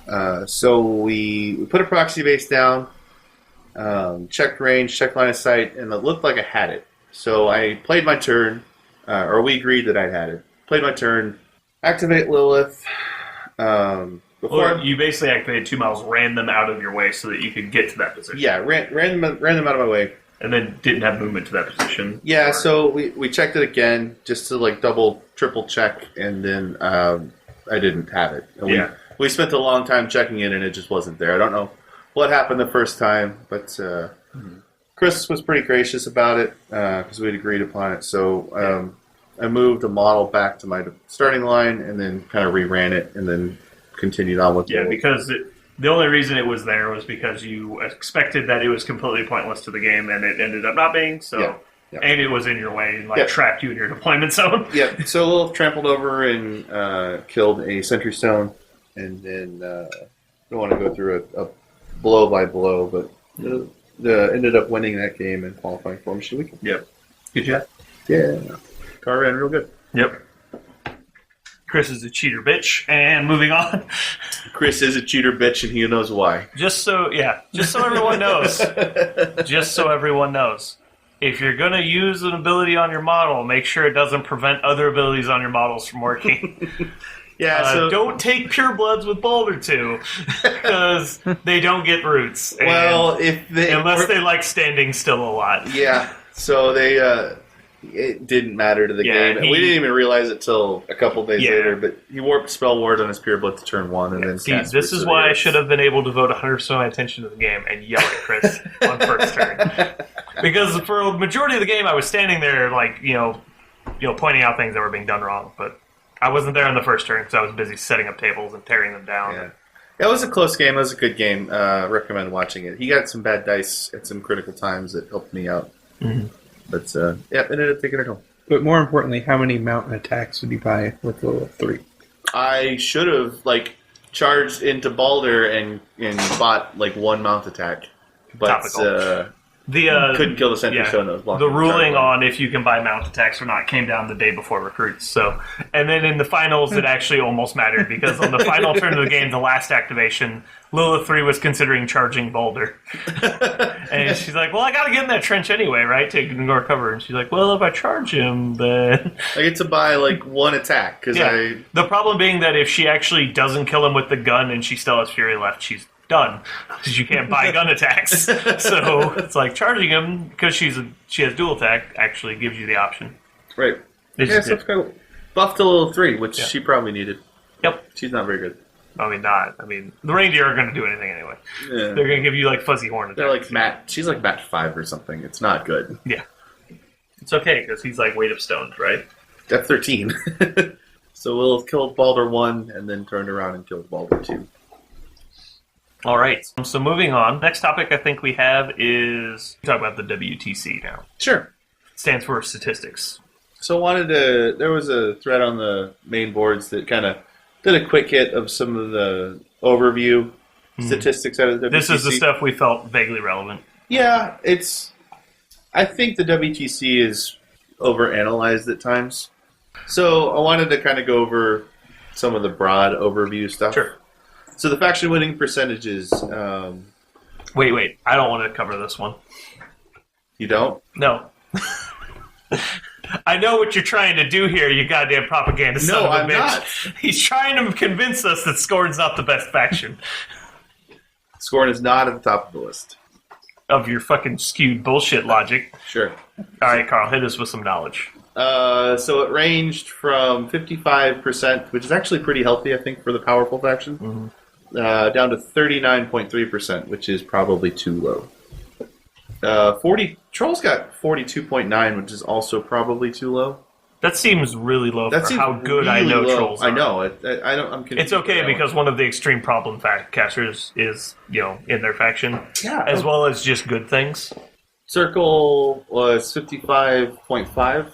S6: him. So we put a proxy base down, checked range, checked line of sight, and it looked like I had it. So I played my turn, or we agreed that I'd had it. Played my turn, activate Lilith.
S1: You basically activated 2 miles, ran them out of your way so that you could get to that position.
S6: Yeah, ran them out of my way.
S1: And then didn't have movement to that position.
S6: Yeah, so we checked it again just to like double, triple check, and then I didn't have it. And we spent a long time checking it, and it just wasn't there. I don't know what happened the first time, but Chris was pretty gracious about it because we'd agreed upon it. So I moved a model back to my starting line, and then kind of reran it, and then continued on with it.
S1: Because the only reason it was there was because you expected that it was completely pointless to the game, and it ended up not being. So, and it was in your way and trapped you in your deployment zone.
S6: So Lilith trampled over and killed a Sentry Stone, and then don't want to go through a blow by blow, but ended up winning that game and qualifying for Machine Weekend.
S1: Yep. Good job.
S6: Yeah. Car ran real good.
S1: Yep. Chris is a cheater bitch, and moving on.
S6: Chris is a cheater bitch, and he knows why.
S1: Just so everyone knows. Just so everyone knows. If you're going to use an ability on your model, make sure it doesn't prevent other abilities on your models from working. So don't take Purebloods with Baldur 2, because they don't get roots.
S6: Well,
S1: unless they like standing still a lot.
S6: Yeah, so they... it didn't matter to the game. We didn't even realize it till a couple days later, but he warped Spell Ward on his Pureblood to turn 1, and then cast
S1: this is why I should have been able to devote 100% of my attention to the game and yell at Chris on first turn. Because for a majority of the game, I was standing there, like, pointing out things that were being done wrong, but I wasn't there on the first turn because I was busy setting up tables and tearing them down.
S6: Yeah. It was a close game. It was a good game. Recommend watching it. He got some bad dice at some critical times that helped me out. Mm-hmm. But, ended up taking it home.
S7: But more importantly, how many mountain attacks did you buy with Little 3?
S6: I should have charged into Balder and bought one mount attack, but couldn't kill the sentry stone that was blocking.
S1: The ruling on if you can buy mount attacks or not came down the day before recruits. So, and then in the finals, it actually almost mattered because on the final turn of the game, the last activation, Lilith 3 was considering charging Balder, and she's like, "Well, I got to get in that trench anyway, right, to ignore cover." And she's like, "Well, if I charge him, then
S6: I get to buy one attack because
S1: The problem being that if she actually doesn't kill him with the gun and she still has Fury left, she's done because you can't buy gun attacks. So it's like charging him because she has dual attack actually gives you the option.
S6: Right. So it's kind of buff to level 3, which she probably needed.
S1: Yep.
S6: She's not very good.
S1: The reindeer are going to do anything anyway.
S6: Yeah.
S1: They're going to give you fuzzy horn attacks.
S6: They're she's Mat 5 or something. It's not good.
S1: Yeah. It's okay because he's weight of stones, right?
S6: Depth 13. So we'll kill Balder 1 and then turned around and killed Balder 2.
S1: All right. So moving on. Next topic I think we have is talk about the WTC now.
S6: Sure.
S1: It stands for statistics.
S6: So there was a thread on the main boards that kind of did a quick hit of some of the overview statistics out of the WTC.
S1: This is the stuff we felt vaguely relevant.
S6: Yeah, I think the WTC is overanalyzed at times. So I wanted to kind of go over some of the broad overview stuff.
S1: Sure.
S6: So the faction winning percentages.
S1: Wait. I don't want to cover this one.
S6: You don't?
S1: No. I know what you're trying to do here, you goddamn propaganda son of a
S6: I'm
S1: bitch.
S6: not.
S1: He's trying to convince us that Scorn's not the best faction.
S6: Scorn is not at the top of the list.
S1: Of your fucking skewed bullshit logic.
S6: Sure.
S1: Alright, Karl, hit us with some knowledge.
S6: So it ranged from 55%, which is actually pretty healthy, I think, for the powerful faction, down to 39.3%, which is probably too low. Trolls got 42.9, which is also probably too low.
S1: That seems really low for how good I know
S6: low.
S1: Trolls are.
S6: I know. I'm confused.
S1: It's okay because one of the extreme problem casters is, in their faction.
S6: Yeah.
S1: As well as just good things.
S6: Circle was 55.5.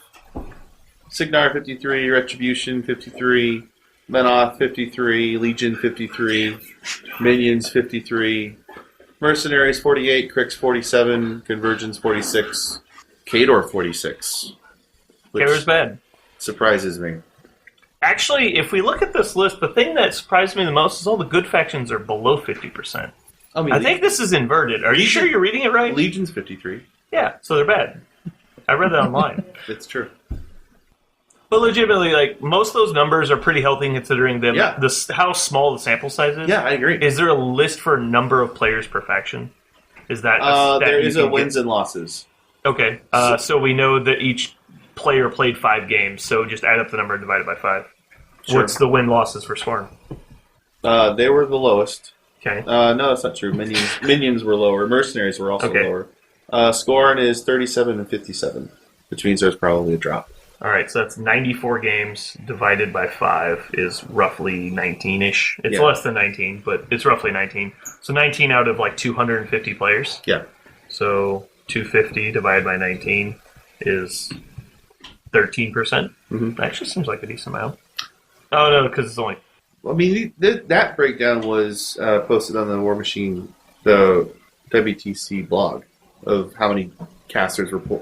S6: Signar 53, Retribution 53, Menoth 53, Legion 53, Minions 53, Mercenaries 48, Crix 47, Convergence 46, Khador 46.
S1: Khador's bad.
S6: Surprises me.
S1: Actually, if we look at this list, the thing that surprised me the most is all the good factions are below 50%. I think this is inverted. Are you sure you're reading it right?
S6: Legion's 53.
S1: Yeah, so they're bad. I read that online.
S6: It's true.
S1: But legitimately, most of those numbers are pretty healthy considering them.
S6: Yeah.
S1: How small the sample size is.
S6: Yeah, I agree.
S1: Is there a list for number of players per faction? Is that
S6: there is a wins and losses.
S1: Okay, so we know that each player played 5 games, so just add up the number and divide it by 5.
S6: Sure.
S1: What's the win-losses for Scorn?
S6: They were the lowest.
S1: Okay.
S6: No, that's not true. Minions were lower. Mercenaries were also lower. Scorn is 37 and 57, which means there's probably a drop.
S1: All right, so that's 94 games divided by 5 is roughly 19-ish. It's less than 19, but it's roughly 19. So 19 out of 250 players.
S6: Yeah.
S1: So 250 divided by 19 is 13%. Mm-hmm. Actually seems like a decent amount. Oh, no, because it's only...
S6: I mean, that breakdown was posted on the Warmachine, the WTC blog, of how many casters were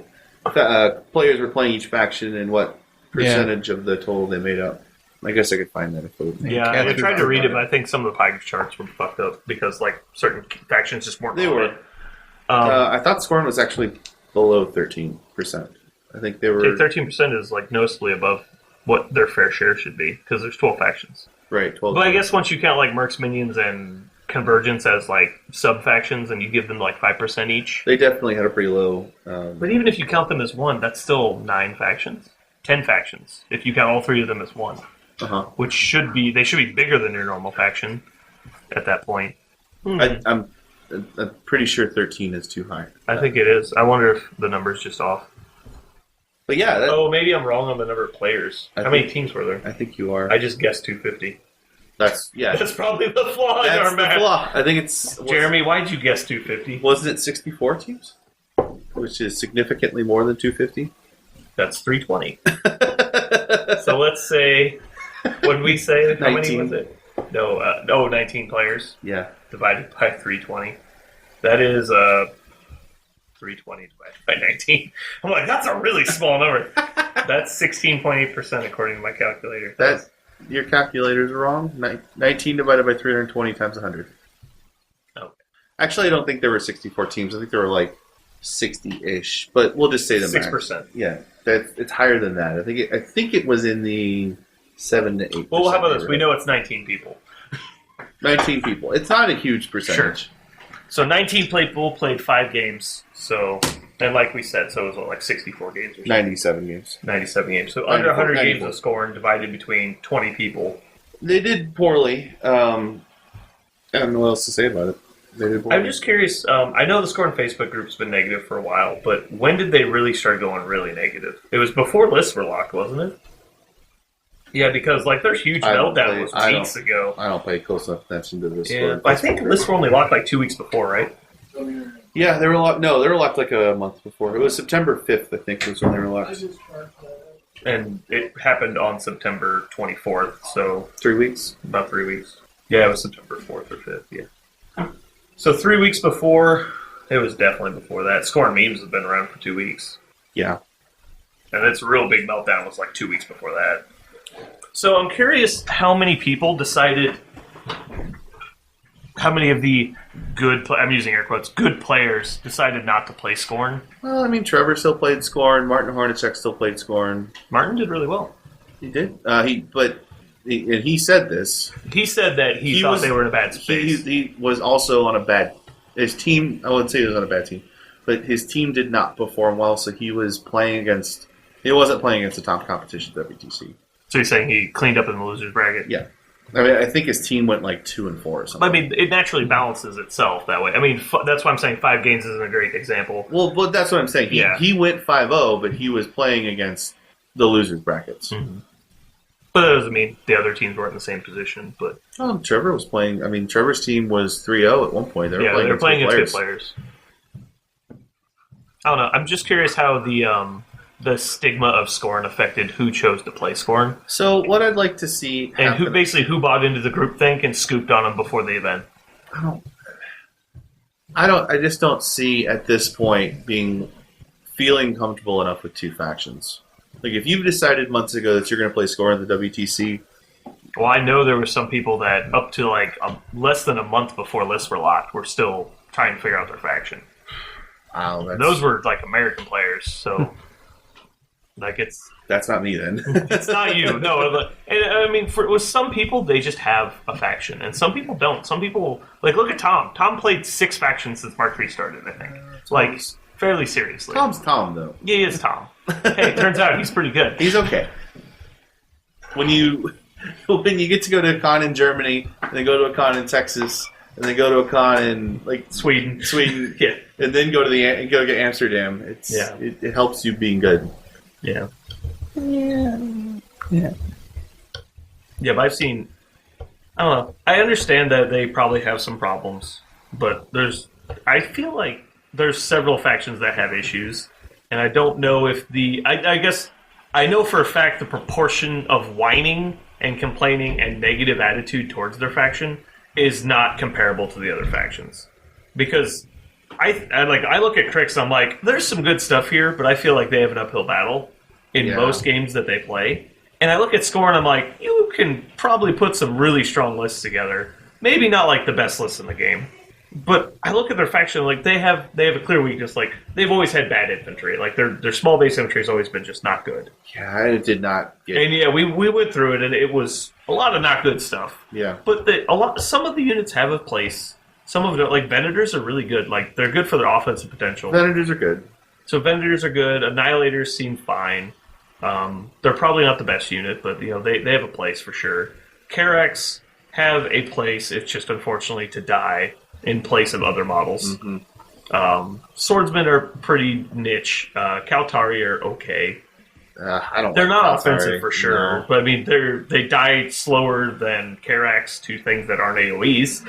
S6: players were playing each faction and what percentage of the total they made up. I guess I could find that if it was.
S1: Yeah, I tried to read it, but I think some of the pie charts were fucked up because certain factions just weren't.
S6: They were. I thought Scorn was actually below 13%. I think they were.
S1: 13% is noticeably above what their fair share should be because there's 12 factions.
S6: Right, 12.
S1: But I guess once you count Mercs, Minions, and Convergence as sub factions, and you give them 5% each.
S6: They definitely had a pretty low.
S1: But even if you count them as one, that's still 9 factions, 10 factions. If you count all 3 of them as one, which should be bigger than your normal faction at that point.
S6: I'm pretty sure 13 is too high.
S1: I think it is. I wonder if the number's just off.
S6: But yeah.
S1: Maybe I'm wrong on the number of players. How many teams were there?
S6: I think you are.
S1: I just guessed 250.
S6: That's
S1: probably the flaw in our math.
S6: Flaw. I think it's...
S1: Jeremy, why'd you guess 250?
S6: Wasn't it 64 teams? Which is significantly more than 250?
S1: That's 320. So let's say When we say how many
S6: 19.
S1: was it? No, 19 players
S6: Yeah.
S1: divided by 320. That is 320 divided by 19. I'm like, that's a really small number. That's 16.8% according to my calculator.
S6: Your calculator's wrong. 19 divided by 320 times 100.
S1: Okay.
S6: Actually, I don't think there were 64 teams. I think there were like 60-ish. But we'll just say the
S1: 6%.
S6: max. Yeah, it's higher than that. I think it was in the 7 to 8%.
S1: Well, how about this? We know it's 19 people.
S6: 19 people. It's not a huge percentage.
S1: Sure. So 19 people played 5 games. So, and like we said, so it was like 64 games or something.
S6: 97 games.
S1: 97 games. So under 100 games
S6: 94.
S1: of scoring divided between 20 people.
S6: They did poorly. I don't know what else to say about it. They did poorly.
S1: I'm just curious. I know the scoring Facebook group's been negative for a while, but when did they really start going really negative? It was before lists were locked, wasn't it? Yeah, because like their huge meltdown was weeks ago.
S6: I don't pay close enough attention to this.
S1: Yeah, I think lists were only locked like 2 weeks before, right?
S6: Yeah, they were locked. No, they were locked like a month before. It was September 5th, I think, was when they were locked.
S1: And it happened on September 24th, so
S6: 3 weeks.
S1: about 3 weeks. Yeah, it was September 4th or 5th, yeah. So 3 weeks before, it was definitely before that. Scoring Memes has been around for 2 weeks.
S6: Yeah.
S1: And its real big meltdown was like 2 weeks before that. So I'm curious how many people decided, how many of the I'm using air quotes, good players decided not to play Scorn.
S6: Well, I mean, Trevor still played Scorn. Martin Hornacek still played Scorn.
S1: Martin did really well.
S6: He did. He said this.
S1: He said that he thought they were in a bad space.
S6: He was also on a bad... His team... I wouldn't say he was on a bad team. But his team did not perform well, so he was playing against... He wasn't playing against the top competition, WTC.
S1: So you're saying he cleaned up in the loser's bracket?
S6: Yeah. I mean, I think his team went like 2-4 or something.
S1: I mean, it naturally balances itself that way. I mean, that's why I'm saying 5 games isn't a great example.
S6: Well, but that's what I'm saying. He went 5-0, but he was playing against the losers brackets.
S1: Mm-hmm. But that doesn't mean the other teams weren't in the same position. But
S6: Trevor was playing. I mean, Trevor's team was 3-0 at one point. They were playing against
S1: good players. I don't know. I'm just curious how the stigma of Scorn affected who chose to play Scorn.
S6: So what I'd like to see
S1: and
S6: happen,
S1: who bought into the groupthink and scooped on them before the event.
S6: I just don't see at this point feeling comfortable enough with 2 factions. Like if you've decided months ago that you're going to play Scorn in the WTC.
S1: Well, I know there were some people that up to like less than a month before lists were locked were still trying to figure out their faction.
S6: Wow,
S1: those were like American players, so. Like
S6: that's not me then.
S1: It's not you. No, and I mean, with some people, they just have a faction, and some people don't. Some people look at Tom. Tom played 6 factions since Mark 3 started. I think, fairly seriously.
S6: Tom's Tom though.
S1: Yeah, he is Tom. Hey, it turns out he's pretty good.
S6: He's okay. When you get to go to a con in Germany, and then go to a con in Texas, and then go to a con in
S1: Sweden,
S6: yeah, and then go to Amsterdam. It helps you being good.
S1: Yeah.
S7: Yeah.
S1: Yeah, but I've seen... I don't know. I understand that they probably have some problems, but I feel like there's several factions that have issues, and I don't know if I guess I know for a fact the proportion of whining and complaining and negative attitude towards their faction is not comparable to the other factions. Because I look at Crix and I'm like, there's some good stuff here, but I feel like they have an uphill battle in most games that they play. And I look at Score and I'm like, you can probably put some really strong lists together. Maybe not like the best lists in the game. But I look at their faction, like they have a clear weakness. Like they've always had bad infantry. Like their small base infantry has always been just not good.
S6: Yeah, I did not get.
S1: And we went through it, and it was a lot of not good stuff.
S6: Yeah,
S1: but some of the units have a place. Some of them, like Venators, are really good. Like they're good for their offensive potential.
S6: Venators are good.
S1: So Venators are good. Annihilators seem fine. They're probably not the best unit, but they have a place for sure. Karax have a place. It's just unfortunately to die in place of other models. Mm-hmm. Swordsmen are pretty niche. Kaltari are okay. They're not offensive for sure, no. But I mean they die slower than Karax to things that aren't AoEs.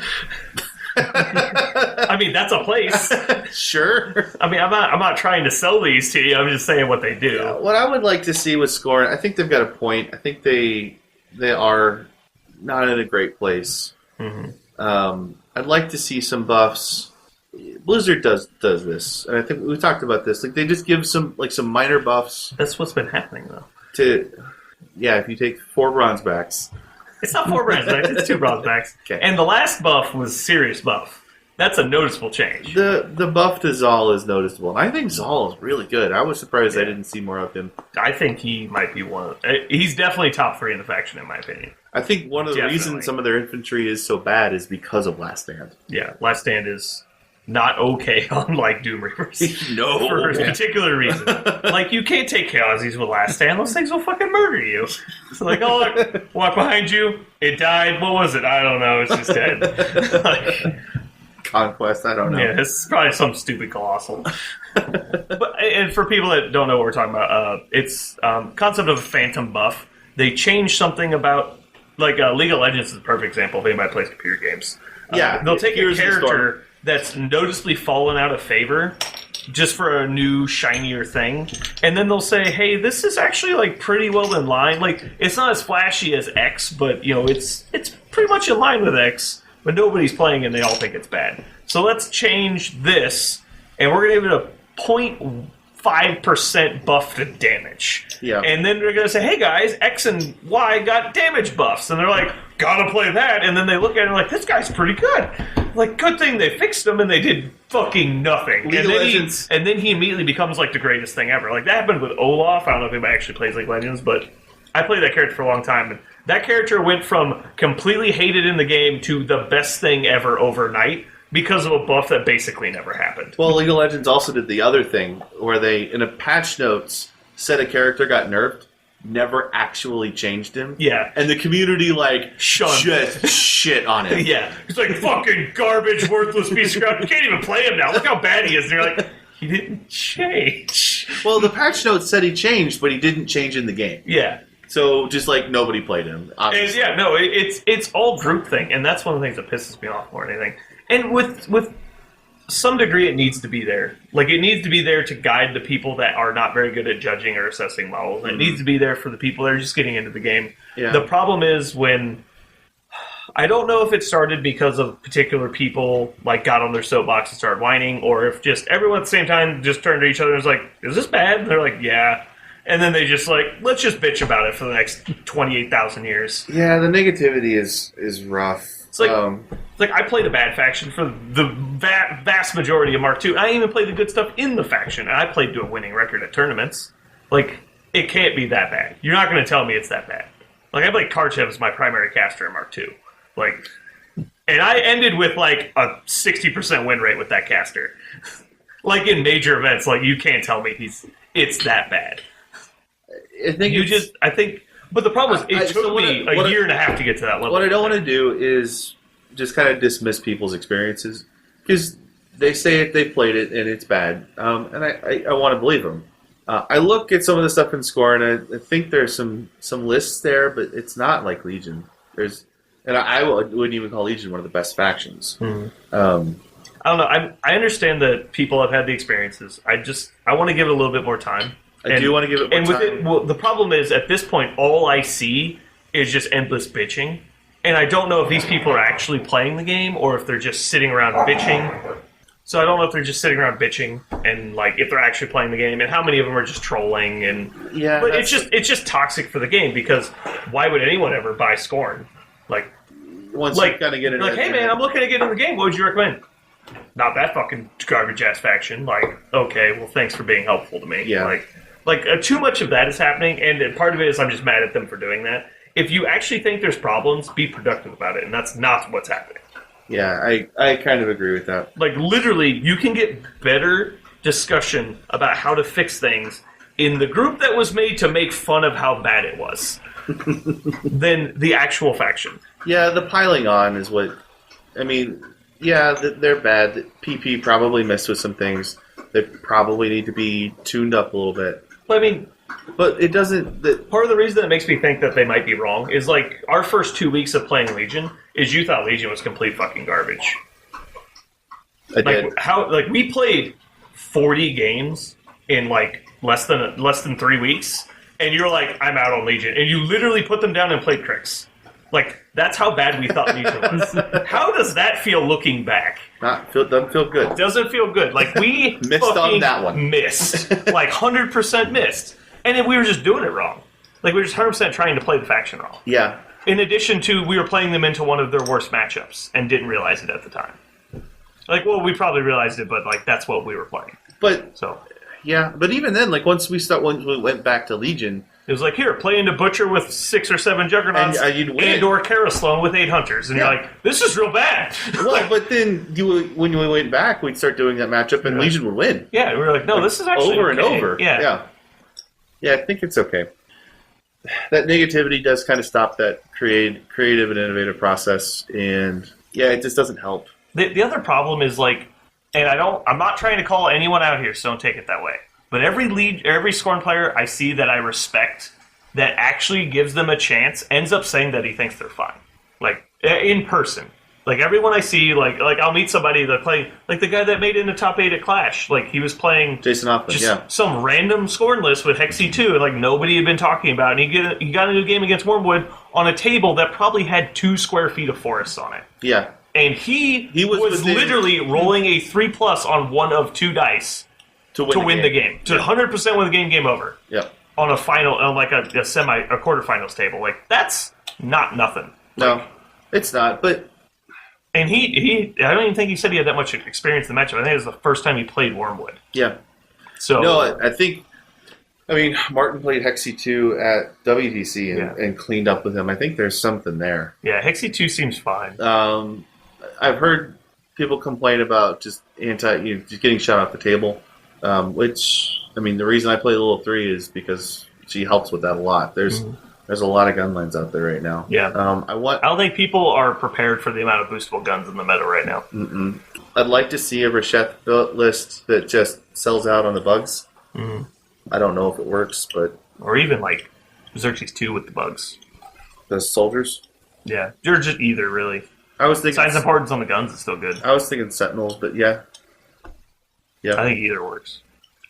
S1: I mean that's a place.
S6: Sure.
S1: I mean I'm not trying to sell these to you. I'm just saying what they do.
S6: Yeah, what I would like to see with Scorn, I think they've got a point. I think they they are not in a great place. I'd like to see some buffs. Blizzard does this, and I think we talked about this. Like they just give some minor buffs.
S1: That's what's been happening though.
S6: If you take 4 bronze backs.
S1: It's not 4 bronze backs, it's 2 bronze backs.
S6: Okay.
S1: And the last buff was serious buff. That's a noticeable change.
S6: The buff to Zal is noticeable, and I think Zal is really good. I was surprised I didn't see more of him.
S1: I think he might be he's definitely top 3 in the faction, in my opinion.
S6: I think one of the reasons some of their infantry is so bad is because of Last Stand.
S1: Yeah, Last Stand is not okay on, like, Doom Reapers.
S6: No.
S1: For a particular reason. Like, you can't take Chaosies with Last Stand. Those things will fucking murder you. It's like, oh, look, walk behind you. It died. What was it? I don't know. It's just dead. Like,
S6: Conquest, I don't know.
S1: yeah, it's probably some stupid colossal. And for people that don't know what we're talking about, it's concept of a phantom buff. They changed something about, like, League of Legends is a perfect example if anybody plays computer games.
S6: Yeah.
S1: They'll take a
S6: Here's the
S1: character
S6: story.
S1: that's noticeably fallen out of favor just for a new, shinier thing, and then they'll say, hey, this is actually, like, pretty well in line. Like, it's not as flashy as X, but, you know, it's pretty much in line with X, but nobody's playing and they all think it's bad. So let's change this, and we're going to give it a 0.5% buff to damage.
S6: Yeah.
S1: And then they're going to say, hey, guys, X and Y got damage buffs. And they're like, gotta play that. And then they look at it and like, this guy's pretty good. Like, good thing they fixed him and they did fucking nothing.
S6: League of Legends.
S1: And then he immediately becomes, like, the greatest thing ever. Like, that happened with Olaf. I don't know if anybody actually plays League of Legends, but I played that character for a long time. And that character went from completely hated in the game to the best thing ever overnight because of a buff that basically never happened.
S6: Well, League of Legends also did the other thing where they, in a patch notes, said a character got nerfed, never actually changed him.
S1: Yeah.
S6: And the community, like,
S1: Shunned.
S6: just shit on him.
S1: Yeah. He's like, fucking garbage, worthless piece of crap. You can't even play him now. Look how bad he is. And you're like, he didn't change.
S6: Well, the patch notes said he changed, but he didn't change in the game.
S1: Yeah.
S6: So, just like, nobody played him. Obviously.
S1: And, yeah, no, it's all group thing, and that's one of the things that pisses me off more than anything. And with some degree, it needs to be there. Like, it needs to be there to guide the people that are not very good at judging or assessing models. It needs to be there for the people that are just getting into the game.
S6: Yeah.
S1: The problem is when... I don't know if it started because of particular people, like, got on their soapbox and started whining, or if just everyone at the same time just turned to each other and was like, is this bad? And they're like, yeah. And then they just like, let's just bitch about it for the next 28,000 years.
S6: Yeah, the negativity is rough.
S1: It's like I played a bad faction for the vast majority of Mark II. I even played the good stuff in the faction, and I played to a winning record at tournaments. Like, it can't be that bad. You're not going to tell me it's that bad. Like, I played Karchev as my primary caster in Mark II. Like, and I ended with, like, a 60% win rate with that caster. Like, in major events, like, you can't tell me it's that bad. I think, but the problem is, it took me a year and a half to get to that level.
S6: What I don't want to do is just kind of dismiss people's experiences, because they say it, they played it, and it's bad, and I want to believe them. I look at some of the stuff in Score, and I think there's some lists there, but it's not like Legion. And I wouldn't even call Legion one of the best factions.
S1: Mm-hmm. I don't know. I understand that people have had the experiences. I want to give it a little bit more time.
S6: I do want to give it more time.
S1: Well, the problem is, at this point, all I see is just endless bitching. And I don't know if these people are actually playing the game or if they're just sitting around bitching. So I don't know if they're just sitting around bitching and, like, if they're actually playing the game and how many of them are just trolling.
S6: Yeah,
S1: but it's just toxic for the game, because why would anyone ever buy Scorn? Like,
S6: once you kind of get it,
S1: like, hey man, I'm looking to get in the game. What would you recommend? Not that fucking garbage ass faction. Like, okay, well, thanks for being helpful to me.
S6: Yeah.
S1: Like too much of that is happening, and part of it is I'm just mad at them for doing that. If you actually think there's problems, be productive about it, and that's not what's happening.
S6: Yeah, I kind of agree with that.
S1: Like, literally, you can get better discussion about how to fix things in the group that was made to make fun of how bad it was than the actual faction.
S6: Yeah, the piling on is what... I mean, yeah, they're bad. PP probably messed with some things. They probably need to be tuned up a little bit.
S1: But, I mean...
S6: But it doesn't...
S1: Part of the reason that makes me think that they might be wrong is, like, our first 2 weeks of playing Legion is you thought Legion was complete fucking garbage.
S6: I did.
S1: We played 40 games in, like, less than 3 weeks, and you're like, I'm out on Legion, and you literally put them down and played Crix. Like, that's how bad we thought Legion was. How does that feel looking back?
S6: Doesn't feel good.
S1: Doesn't feel good. Like, we
S6: Missed on that one.
S1: Missed. Like, 100% missed. And then we were just doing it wrong. Like, we were just 100% trying to play the faction wrong.
S6: Yeah.
S1: In addition to, we were playing them into one of their worst matchups and didn't realize it at the time. Like, well, we probably realized it, but, like, that's what we were playing.
S6: But,
S1: So,
S6: yeah. But even then, like, once we went back to Legion...
S1: it was like, here, play into Butcher with 6 or 7 Juggernauts
S6: you'd win.
S1: and or Karasloan with 8 Hunters. And
S6: Yeah.
S1: you're like, this is real bad.
S6: Well, but then when we went back, we'd start doing that matchup, and Legion would win.
S1: Yeah, we were like, no, this is actually
S6: over and
S1: okay.
S6: over.
S1: Yeah.
S6: Yeah, I think it's okay. That negativity does kind of stop that creative and innovative process, and yeah, it just doesn't help.
S1: The other problem is, like, and I'm not trying to call anyone out here, so don't take it that way. But every Scorn player I see that I respect that actually gives them a chance ends up saying that he thinks they're fine. Like, in person. Like, everyone I see, like I'll meet somebody that play, like the guy that made it in the top 8 at Clash. Like, he was playing
S6: Jason Hoffman,
S1: just some random Scorn list with Hexy 2, and like nobody had been talking about. And he got a new game against Wormwood on a table that probably had 2 square feet of forests on it.
S6: Yeah.
S1: And he was
S6: within-
S1: literally rolling a 3+ on one of 2 dice to win the game. To 100% win the game over.
S6: Yeah.
S1: On a final, on like a quarterfinals table. Like, that's not nothing.
S6: No, it's not, but...
S1: And he I don't even think he said he had that much experience in the matchup. I think it was the first time he played Wormwood.
S6: Yeah.
S1: So
S6: No, I think... I mean, Martin played Hexy 2 at WTC and cleaned up with him. I think there's something there.
S1: yeah, Hexy 2 seems fine.
S6: I've heard people complain about just just getting shot off the table, which, I mean, the reason I play Little 3 is because she helps with that a lot. There's a lot of gun lines out there right now.
S1: Yeah.
S6: I
S1: don't think people are prepared for the amount of boostable guns in the meta right now.
S6: I'd like to see a Rasheth list that just sells out on the bugs. I don't know if it works, but...
S1: Or even, like, Xerxes 2 with the bugs.
S6: The soldiers?
S1: Yeah. Or just either, really.
S6: I was thinking...
S1: Signs of Importance on the guns is still good.
S6: I was thinking Sentinels, but yeah. Yeah.
S1: I think either works.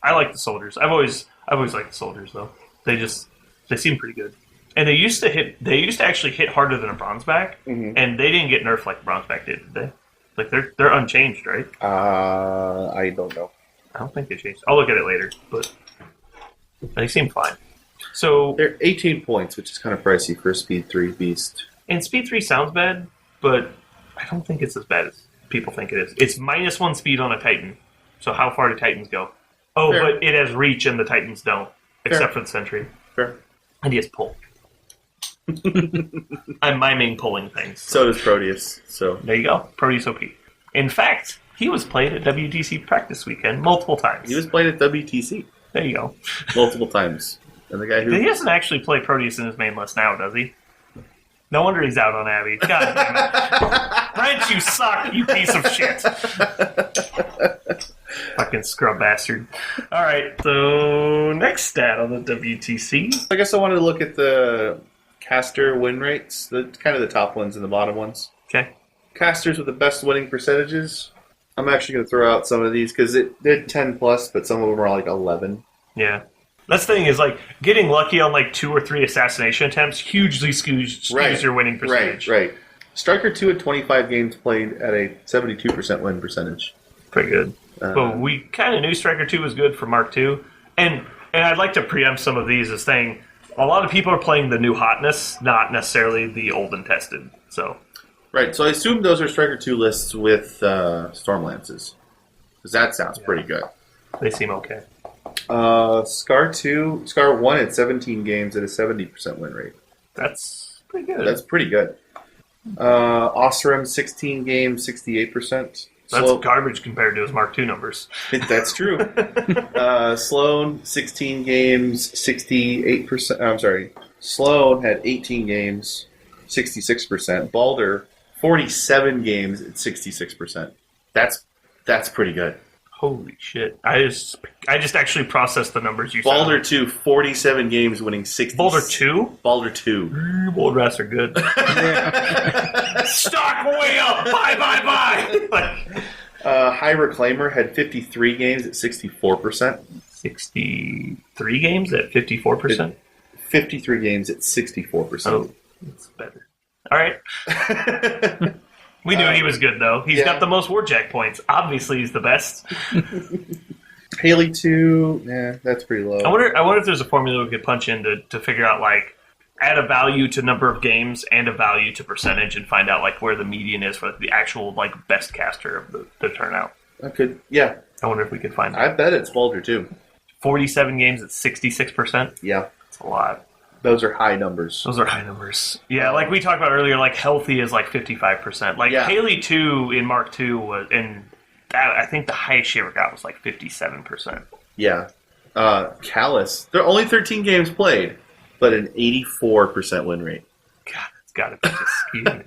S1: I like the soldiers. I've always liked the soldiers, though. They seem pretty good. And they used to actually hit harder than a Bronzeback, and they didn't get nerfed like Bronzeback did they? Like, they're unchanged, right?
S6: I don't know.
S1: I don't think they changed. I'll look at it later, but they seem fine. So
S6: They're 18 points, which is kind of pricey for a Speed 3 beast.
S1: and Speed 3 sounds bad, but I don't think it's as bad as people think it is. It's -1 speed on a Titan. So how far do Titans go? Oh,
S6: Fair.
S1: but it has reach and the Titans don't, except for the Sentry.
S6: Fair.
S1: And he has pull. I'm miming pulling things.
S6: So does Proteus. So
S1: There you go. Proteus OP. In fact, he was played at WTC practice weekend multiple times.
S6: he was playing at WTC
S1: There you go.
S6: multiple times. And the guy
S1: He
S6: who...
S1: doesn't actually play Proteus in his main list now, does he? No wonder he's out on Abby. God damn it. Brent, you suck, you piece of shit. Fucking scrub bastard. Alright, so next stat on the WTC.
S6: I guess I wanted to look at the caster win rates, the kind of the top ones and the bottom ones.
S1: Okay.
S6: Casters with the best winning percentages. I'm actually going to throw out some of these because it did 10 plus, but some of them are like 11.
S1: Yeah. That's the thing is, like, getting lucky on, like, 2 or 3 assassination attempts hugely skews your winning percentage.
S6: Right. Striker 2 at 25 games played at a 72% win percentage.
S1: Pretty good. But we kind of knew Striker 2 was good for Mark 2. And I'd like to preempt some of these as saying a lot of people are playing the new hotness, not necessarily the old and tested. So
S6: Right, so I assume those are Striker 2 lists with Stormlances. Because that sounds pretty good.
S1: they seem okay.
S6: Scar 1 at 17 games at a 70% win rate.
S1: That's pretty good.
S6: That's pretty good. Osram 16 games, 68%.
S1: That's garbage compared to his Mark II numbers.
S6: That's true. Sloan 16 games, 68%. I'm sorry. Sloan had 18 games, 66%. Balder 47 games at 66%. That's pretty good.
S1: Holy shit! I just actually processed the numbers you said.
S6: Balder 2, 47 games, winning 60.
S1: Balder 2?
S6: Balder 2.
S1: Bold rats are good. Stock way up! Bye!
S6: High Reclaimer had 53 games at 64%.
S1: 63 games at 54%?
S6: 53 games at 64%.
S1: Oh, it's better. All right. We knew he was good, though. He's got the most Warjack points. Obviously, he's the best.
S6: Haley 2, that's pretty low.
S1: I wonder if there's a formula we could punch in to figure out, like, add a value to number of games and a value to percentage and find out, like, where the median is for the actual, like, best caster of the turnout.
S6: I could, yeah.
S1: I wonder if we could find that.
S6: I bet it's Boulder, too.
S1: 47 games at 66%?
S6: Yeah.
S1: That's a lot.
S6: Those are high numbers.
S1: Those are high numbers. Yeah, like we talked about earlier, like healthy is like 55%. Like Haley 2 in Mark 2 was, and that, I think the highest she ever got was like 57%.
S6: Yeah. Callus, they're only 13 games played, but an 84% win rate.
S1: God, that's got to be just skewed.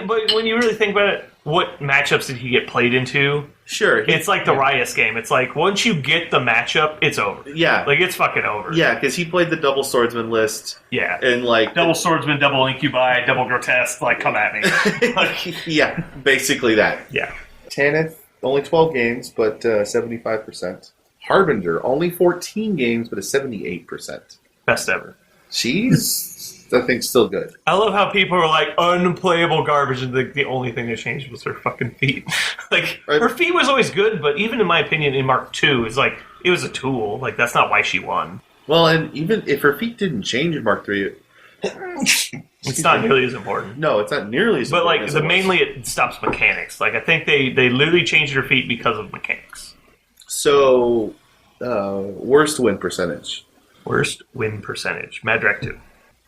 S1: But when you really think about it, what matchups did he get played into?
S6: Sure.
S1: It's like the Rias game. It's like, once you get the matchup, it's over.
S6: Yeah.
S1: Like, it's fucking over.
S6: Yeah, because he played the double swordsman list.
S1: Yeah.
S6: And, like...
S1: Double swordsman, double incubi, double grotesque, like, come at me. Like,
S6: yeah, basically that.
S1: Yeah.
S6: Tanith, only 12 games, but 75%. Harbinger, only 14 games, but a 78%.
S1: Best ever.
S6: She's, I think, still good.
S1: I love how people are like, unplayable garbage, and the only thing that changed was her fucking feet. Like, her feet was always good, but even in my opinion, in Mark 2, it's like, it was a tool. Like, that's not why she won.
S6: Well, and even if her feet didn't change in Mark 3...
S1: It's not nearly as important.
S6: No, it's not nearly as important.
S1: But, like, mainly it stops mechanics. Like, I think they literally changed her feet because of mechanics.
S6: So, worst win percentage.
S1: Worst win percentage. Madrak 2.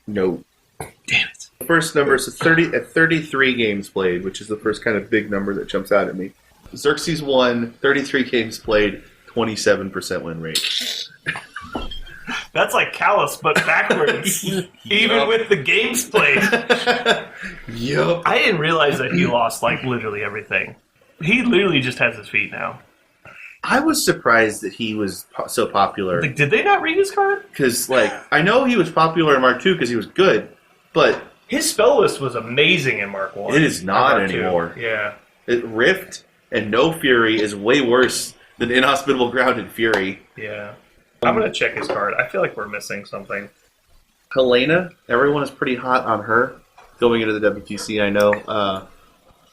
S6: No.
S1: Damn it.
S6: The first number is 33 games played, which is the first kind of big number that jumps out at me. Xerxes 1, 33 games played, 27% win rate.
S1: That's like Callus, but backwards. Even with the games played.
S6: Yup.
S1: I didn't realize that he lost, like, literally everything. He literally just has his feet now.
S6: I was surprised that he was so popular.
S1: Like, did they not read his card?
S6: Because, like, I know he was popular in Mark 2 because he was good, but...
S1: His spell list was amazing in Mark 1.
S6: It is not
S1: Mark
S6: anymore.
S1: 2. Yeah.
S6: Rift and No Fury is way worse than Inhospitable Ground and Fury.
S1: Yeah. I'm going to check his card. I feel like we're missing something.
S6: Helena, everyone is pretty hot on her going into the WTC, I know.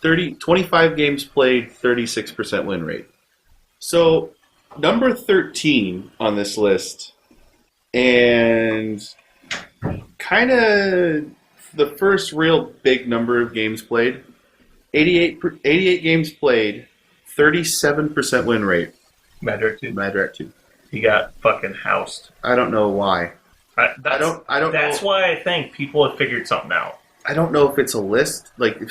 S6: 25 games played, 36% win rate. So, number 13 on this list, and kind of the first real big number of games played, 88 games played, 37% win rate.
S1: Madrak 2.
S6: Madrak 2.
S1: He got fucking housed.
S6: I don't know why.
S1: I don't That's
S6: know.
S1: why I think people have figured something out.
S6: I don't know if it's a list. Like,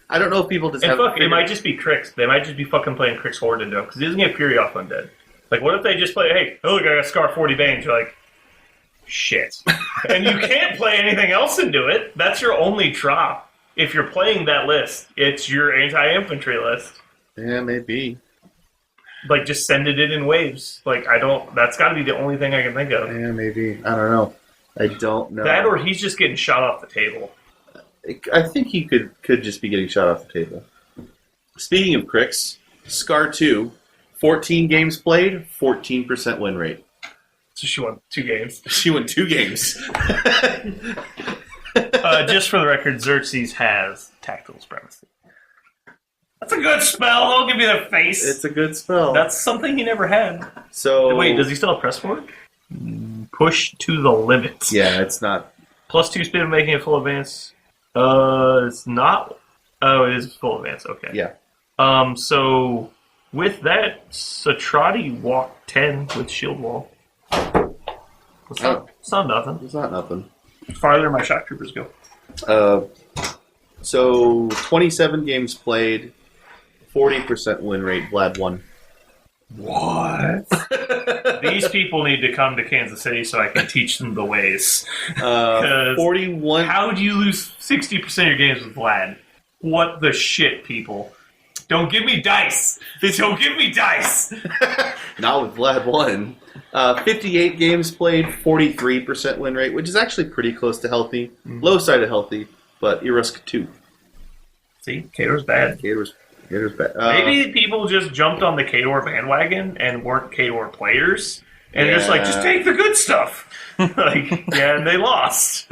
S6: I don't know if people just
S1: and
S6: have...
S1: fuck, it might just be Crix. They might just be fucking playing Crix Horde into him, because he doesn't get Fury off Undead. Like, what if they just play, hey, oh, look, I got Scar 40 Banes. You're like, shit. And you can't play anything else into it. That's your only drop. If you're playing that list, it's your anti-infantry list.
S6: Yeah, maybe.
S1: Like, just send it in waves. Like, that's got to be the only thing I can think of.
S6: Yeah, maybe. I don't know. I don't know.
S1: That or he's just getting shot off the table.
S6: I think he could just be getting shot off the table. Speaking of Crix, Scar 2, 14 games played, 14% win rate.
S1: So she won 2 games.
S6: She won 2 games.
S1: Just for the record, Xerxes has Tactical Supremacy. That's a good spell. Don't give me the face.
S6: It's a good spell.
S1: That's something he never had.
S6: So
S1: wait, does he still have press for it? Push to the limit.
S6: Yeah, it's not.
S1: +2 speed of making a full advance. It's not. Oh, it is full advance. Okay.
S6: Yeah.
S1: So with that, Satrati walked 10 with shield wall. It's not nothing.
S6: It's not nothing.
S1: Farther my shock troopers go.
S6: So 27 games played, 40% win rate. Vlad won.
S1: What? These people need to come to Kansas City so I can teach them the ways.
S6: 41.
S1: How do you lose 60% of your games with Vlad? What the shit, people? Don't give me dice. Don't give me dice.
S6: Not with Vlad 1. 58 games played, 43% win rate, which is actually pretty close to healthy. Low side of healthy, but Irusk 2.
S1: See, Kador's bad.
S6: Kador's bad.
S1: Maybe people just jumped on the Kador bandwagon and weren't Kador players, And they're just like,
S6: Yeah.
S1: just take the good stuff. Like, yeah, and they lost.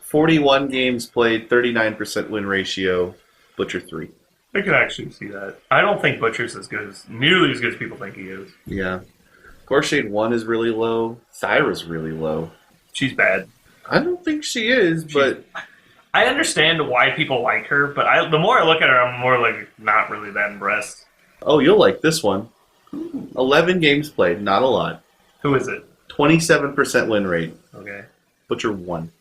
S6: 41 games played, 39% win ratio, Butcher 3.
S1: I could actually see that. I don't think Butcher's nearly as good as people think he is.
S6: Yeah. Gorshade 1 is really low. Thyra's really low.
S1: She's bad.
S6: I don't think she is, but...
S1: I understand why people like her, but the more I look at her, I'm more like not really that impressed.
S6: Oh, you'll like this one. 11 games played, not a lot.
S1: Who is it?
S6: 27% win rate.
S1: Okay.
S6: Butcher 1.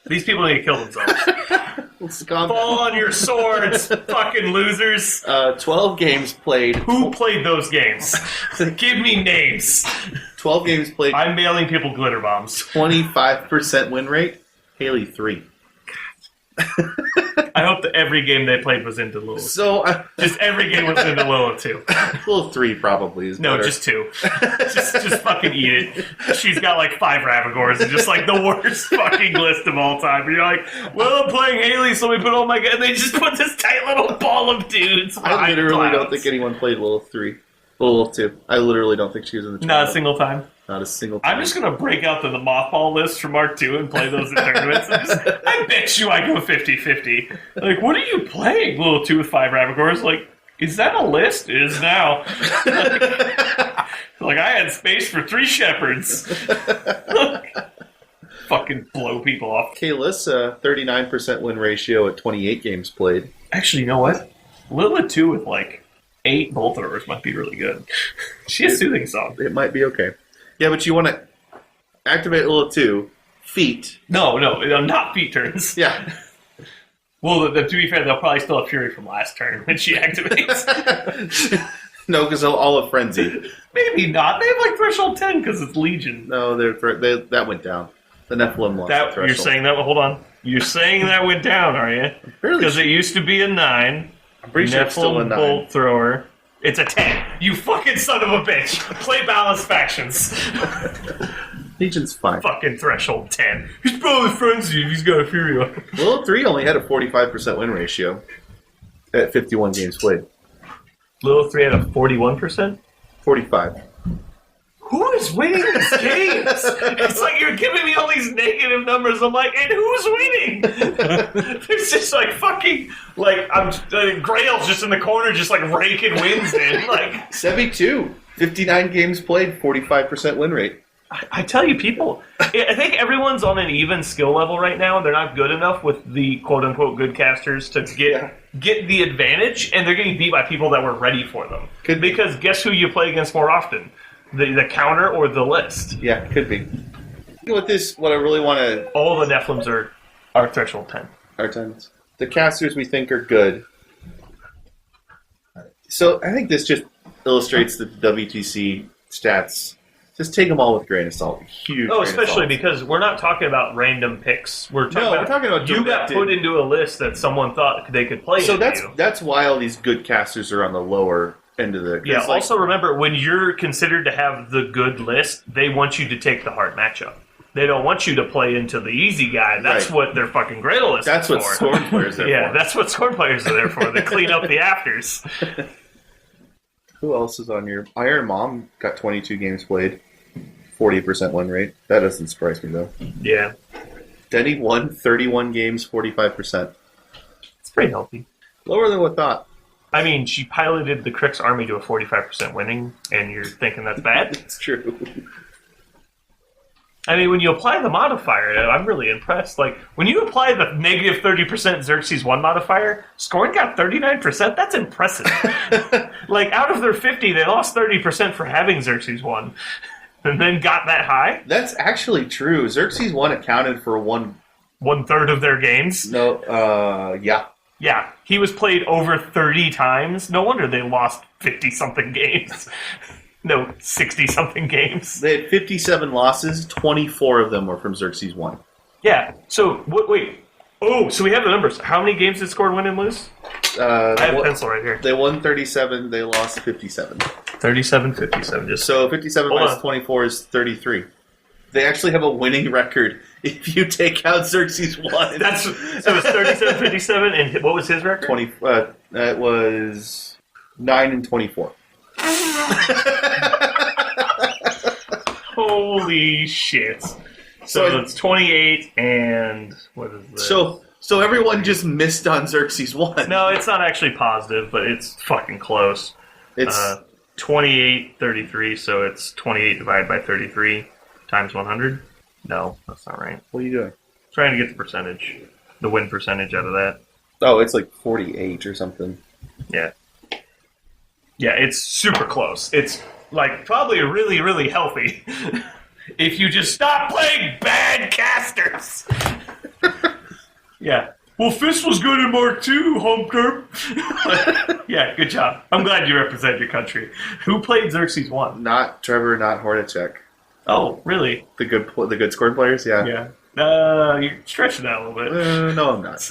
S1: These people need to kill themselves.
S6: Fall
S1: Fall on your swords, fucking losers.
S6: 12 games played.
S1: Who played those games? Give me names.
S6: 12 games played.
S1: I'm mailing people glitter bombs.
S6: 25% win rate. Haley 3.
S1: I hope that every game they played was into Lilith.
S6: So,
S1: Just every game was into Lilith, too.
S6: Little 3 probably is
S1: No,
S6: better.
S1: just 2. just fucking eat it. She's got like 5 Ravagors and just like the worst fucking list of all time. And you're like, well, I'm playing Haley, so we put all my... And they just put this tight little ball of dudes.
S6: I literally don't
S1: clouds.
S6: think anyone played Lilith 3. Lilith 2. I literally don't think she was in the tournament.
S1: Not a single time.
S6: Not a single time.
S1: I'm just going to break out the mothball list from Mark II and play those in tournaments. I bet you I go 50-50. Like, what are you playing? Little 2 with 5 Ravagors? Like, is that a list? It is now. Like, I had space for 3 Shepherds. Fucking blow people off.
S6: Kalyssa, 39% win ratio at 28 games played.
S1: Actually, you know what? Lilith 2 with, like, 8 bolt throwers might be really good. She has Soothing Song.
S6: It might be okay. Yeah, but you want to activate Lilith 2, feet.
S1: No, not feet turns.
S6: Yeah.
S1: Well, to be fair, they'll probably still have Fury from last turn when she activates.
S6: No, because all of Frenzy.
S1: Maybe not. They have like threshold 10 because it's Legion.
S6: No, that went down. The Nephilim lost the
S1: That
S6: threshold.
S1: you're saying that? Hold on. You're saying that went down, are you? Because it used to be a 9.
S6: I'm pretty sure it's still a 9.
S1: Bolt thrower. It's a 10. You fucking son of a bitch. Play balanced factions.
S6: Legion's fine.
S1: Fucking threshold 10. He's probably frenzy if he's got a Fury on.
S6: Lilith 3 only had a 45% win ratio at 51 games played.
S1: Lilith 3 had a 41%?
S6: 45.
S1: Who is winning these games? It's like you're giving me all these negative numbers. I'm like, and who's winning? There's just like fucking Grail's just in the corner, just like raking wins in. Like
S6: 72. 59 games played, 45% win rate.
S1: I tell you, people, I think everyone's on an even skill level right now. They're not good enough with the quote unquote good casters to get the advantage, and they're getting beat by people that were ready for them. Because guess who you play against more often? The counter or the list?
S6: Yeah, could be. What I really want to...
S1: All the Nephilims are threshold 10.
S6: Our times. The casters we think are good. So I think this just illustrates the WTC stats. Just take them all with a grain of salt. Huge.
S1: Oh,
S6: grain of
S1: especially
S6: salt.
S1: because we're not talking about random picks. We're talking about you got
S6: directed.
S1: put into a list that someone thought they could play.
S6: So
S1: into.
S6: that's why all these good casters are on the lower end of the...
S1: Yeah,
S6: like,
S1: also remember, when you're considered to have the good list, they want you to take the hard matchup. They don't want you to play into the easy guy. That's
S6: Right.
S1: what their fucking Grail list
S6: That's
S1: is
S6: what
S1: for.
S6: Scorn players are
S1: Yeah,
S6: for.
S1: that's what Scorn players are there for. They clean up the afters.
S6: Who else is on your... Iron Mom got 22 games played. 40% win rate. That doesn't surprise me, though.
S1: Yeah.
S6: Denny won 31 games, 45%.
S1: It's pretty healthy.
S6: Lower than what thought.
S1: I mean, she piloted the Crix army to a 45% winning, and you're thinking that's bad?
S6: It's true.
S1: I mean, when you apply the modifier, I'm really impressed. Like, when you apply the negative 30% Xerxes 1 modifier, Scorn got 39%. That's impressive. Like, out of their 50, they lost 30% for having Xerxes 1. And then got that high?
S6: That's actually true. Xerxes 1 accounted for one
S1: third of their games?
S6: No, yeah.
S1: Yeah, he was played over 30 times. No wonder they lost 50-something games. No, 60-something games.
S6: They had 57 losses. 24 of them were from Xerxes 1.
S1: Yeah, so, wait. Oh, so we have the numbers. How many games did Scorn win and lose? I have a pencil right here.
S6: They won 37. They lost 57.
S1: 37-57. Just
S6: So 57
S1: Hold
S6: minus
S1: on.
S6: 24 is 33. They actually have a winning record if you take out Xerxes 1.
S1: so it was 37-57, and what was his record?
S6: 20. That was 9-24.
S1: Holy shit. So it's 28 and what is this?
S6: So everyone just missed on Xerxes 1.
S1: No, it's not actually positive, but it's fucking close.
S6: It's
S1: 28, 33, so it's 28 divided by 33 times 100. No, that's not right.
S6: what are you doing?
S1: Trying to get the percentage, the win percentage out of that.
S6: Oh, it's like 48 or something.
S1: Yeah. Yeah, it's super close. It's like probably really, really healthy if you just stop playing bad casters. Yeah. Well, Fist was good in Mark II, home curb. Yeah, good job. I'm glad you represent your country. Who played Xerxes 1?
S6: Not Trevor, not Hornacek.
S1: Oh, really?
S6: The good scored players, yeah.
S1: Yeah. You're stretching that a little bit.
S6: No, I'm not.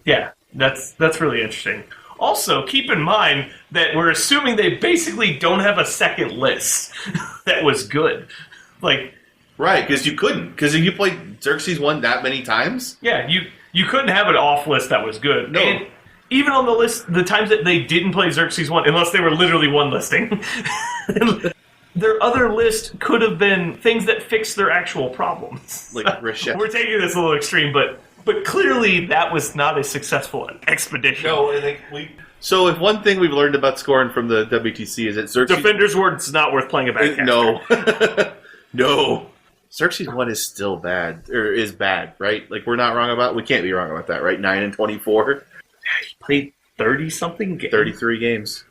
S1: Yeah, that's really interesting. Also, keep in mind that we're assuming they basically don't have a second list that was good. Like,
S6: Right, because you couldn't. Because if you played Xerxes 1 that many times...
S1: yeah, you couldn't have an off list that was good.
S6: No.
S1: And even on the list, the times that they didn't play Xerxes 1, unless they were literally one listing, their other list could have been things that fixed their actual problems.
S6: Like Reshef.
S1: We're taking this a little extreme, but clearly that was not a successful expedition.
S6: No, I think So if one thing we've learned about scoring from the WTC is that Xerxes...
S1: Defender's Word's not worth playing a backcaster.
S6: No. No. Xerxes 1 is still bad. Or is bad, right? Like, we're not wrong about... We can't be wrong about that, right? 9 and 24.
S1: He played 30-something games?
S6: 33 games.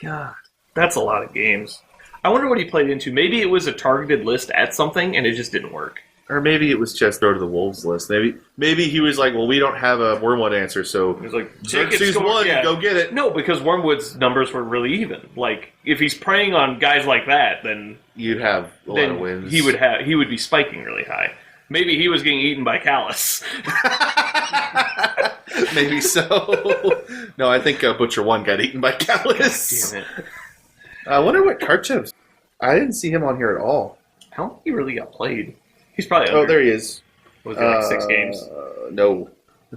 S1: God. That's a lot of games. I wonder what he played into. Maybe it was a targeted list at something, and it just didn't work.
S6: Or maybe it was just throw to the Wolves list. Maybe he was like, well, we don't have a Wormwood answer, so
S1: He was like,
S6: Xerxes 1,
S1: yeah.
S6: go get it.
S1: No, because Wormwood's numbers were really even. Like, if he's preying on guys like that, then
S6: You'd have a lot of wins.
S1: he would be spiking really high. Maybe he was getting eaten by Callus.
S6: Maybe so. No, I think Butcher 1 got eaten by Callus.
S1: Damn it.
S6: I wonder what Karchev's... I didn't see him on here at all.
S1: I don't think he really got played. He's probably
S6: Oh, there he is.
S1: Was it like 6 games?
S6: No.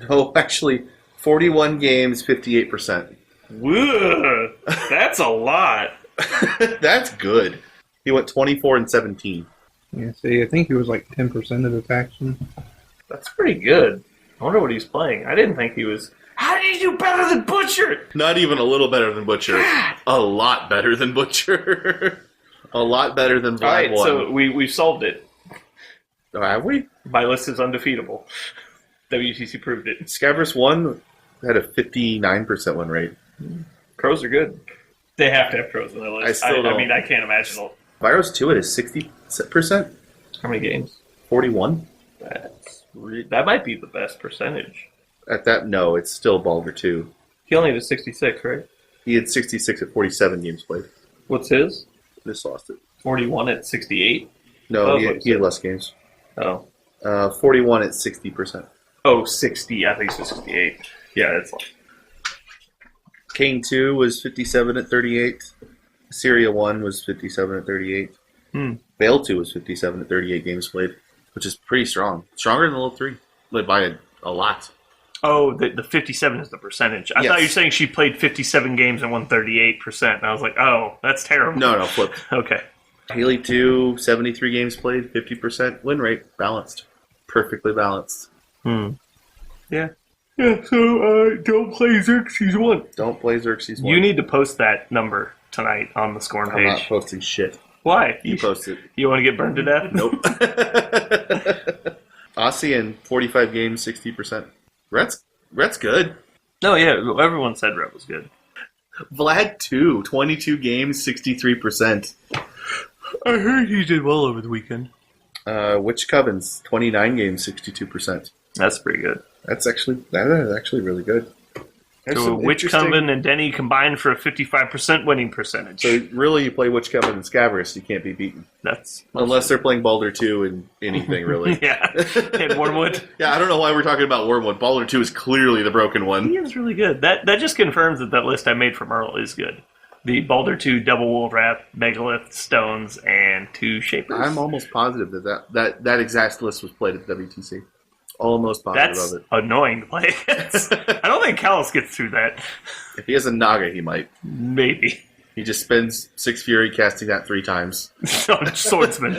S6: No, actually, 41 games, 58%.
S1: Whoa, that's a lot.
S6: That's good. He went 24 and 17.
S7: Yeah, see, I think he was like 10% of the faction.
S1: That's pretty good. I wonder what he's playing. I didn't think he was... How did he do better than Butcher?
S6: Not even a little better than Butcher. A lot better than Butcher. A lot better than Vlad
S1: All right,
S6: 1.
S1: so we've solved it.
S6: Oh, have we?
S1: My list is undefeatable. WTC proved it.
S6: Scabrous 1 had a 59% win rate.
S1: Crows are good. They have to have crows on their list.
S6: I
S1: mean, I can't imagine.
S6: Virus 2 at a 60%?
S1: How many games?
S6: 41?
S1: That might be the best percentage.
S6: At that, no, it's still Baldur 2.
S1: He only had a 66, right?
S6: He had 66 at 47 games played.
S1: What's his?
S6: Just lost it.
S1: 41 at 68?
S6: No, he had less games.
S1: Oh.
S6: 41 at 60%.
S1: Oh, 60. I think it's 68. Yeah, that's...
S6: Kane 2 was 57 at 38. Syria 1 was 57 at 38. Bale 2 was 57 at 38 games played, which is pretty strong. Stronger than the little 3. Led by a lot.
S1: Oh, the 57 is the percentage. I thought you were saying she played 57 games and won 38%. And I was like, oh, that's terrible.
S6: No, flip.
S1: Okay.
S6: Haley 2, 73 games played, 50% win rate. Balanced. Perfectly balanced.
S1: Yeah. Yeah, so don't play Xerxes 1.
S6: Don't play Xerxes 1.
S1: You need to post that number tonight on the scoring
S6: I'm not
S1: page.
S6: posting shit.
S1: Why?
S6: You post it.
S1: You want to get burned to death?
S6: Nope. Aussie in 45 games, 60%. Rhett's good.
S1: No, yeah, everyone said Red was good.
S6: Vlad 2, 22 games, 63%.
S1: I heard he did well over the weekend.
S6: Witch Covens, 29 games, 62%.
S1: That's pretty good.
S6: That is actually really good. There's
S1: So
S6: some
S1: Witch
S6: interesting-
S1: Coven and Denny combined for a 55% winning percentage.
S6: So really, you play Witch Coven and Scabrous, you can't be beaten.
S1: That's
S6: Unless they're playing Baldur 2 and anything, really.
S1: yeah. And Wormwood.
S6: Yeah, I don't know why we're talking about Wormwood. Baldur 2 is clearly the broken one.
S1: He is really good. That just confirms that list I made for Merle is good. The Baldur 2 Double Wolf Wrath, Megalith, Stones, and 2 Shapers.
S6: I'm almost positive that exact list was played at WTC. Almost positive
S1: That's
S6: of it.
S1: annoying to play against. I don't think Callus gets through that.
S6: If he has a Naga, he might.
S1: Maybe.
S6: He just spends 6 Fury casting that 3 times.
S1: Swordsman.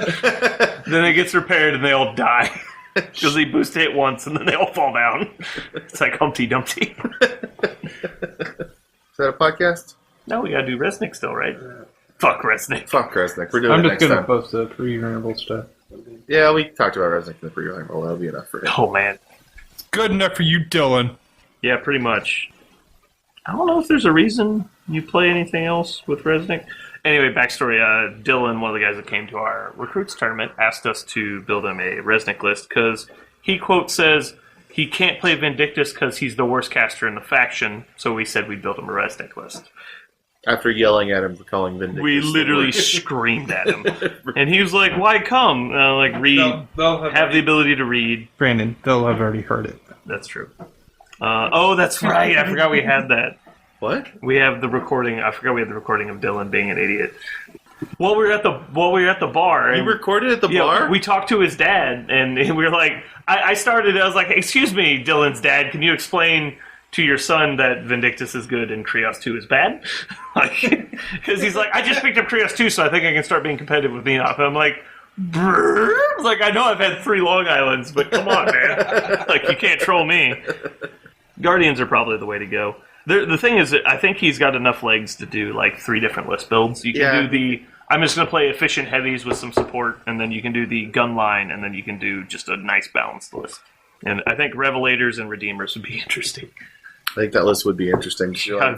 S1: Then it gets repaired and they all die. Because he boosted it once and then they all fall down. It's like Humpty Dumpty.
S6: Is that a podcast?
S1: No, we gotta do Resnick still, right? Fuck Resnick.
S6: Fuck Resnick. We're doing
S7: I'm
S6: it
S7: just
S6: next
S7: gonna
S6: time.
S7: post the pre-ramble stuff.
S6: Yeah, we talked about Resnick in the pre-ramble. That'll be enough for him.
S1: Oh, man.
S7: Good enough for you, Dylan.
S1: Yeah, pretty much. I don't know if there's a reason you play anything else with Resnick. Anyway, backstory. Dylan, one of the guys that came to our recruits tournament, asked us to build him a Resnick list because he, quote, says he can't play Vindictus because he's the worst caster in the faction, so we said we'd build him a Resnick list.
S6: After yelling at him for calling Vindictus.
S1: We literally screamed at him. And he was like, why come? Read.
S7: They'll
S1: Have the ability to read.
S7: Brandon, they'll have already heard it.
S1: That's true. That's right. I forgot we had that.
S6: What?
S1: We have the recording. I forgot we had the recording of Dylan being an idiot. While we were at the bar.
S6: You recorded at the bar?
S1: We talked to his dad, and we were like, I was like, excuse me, Dylan's dad, can you explain to your son that Vindictus is good and Krios 2 is bad? Because he's like, I just picked up Krios 2, so I think I can start being competitive with Enoch. And I'm like, brrr? Like, I know I've had 3 Long Islands, but come on, man. Like, you can't troll me. Guardians are probably the way to go. The thing is, I think he's got enough legs to do, like, 3 different list builds. You can do I'm just going to play efficient heavies with some support, and then you can do the gun line, and then you can do just a nice balanced list. And I think Revelators and Redeemers would be interesting.
S6: I think that list would be interesting.
S1: Gotta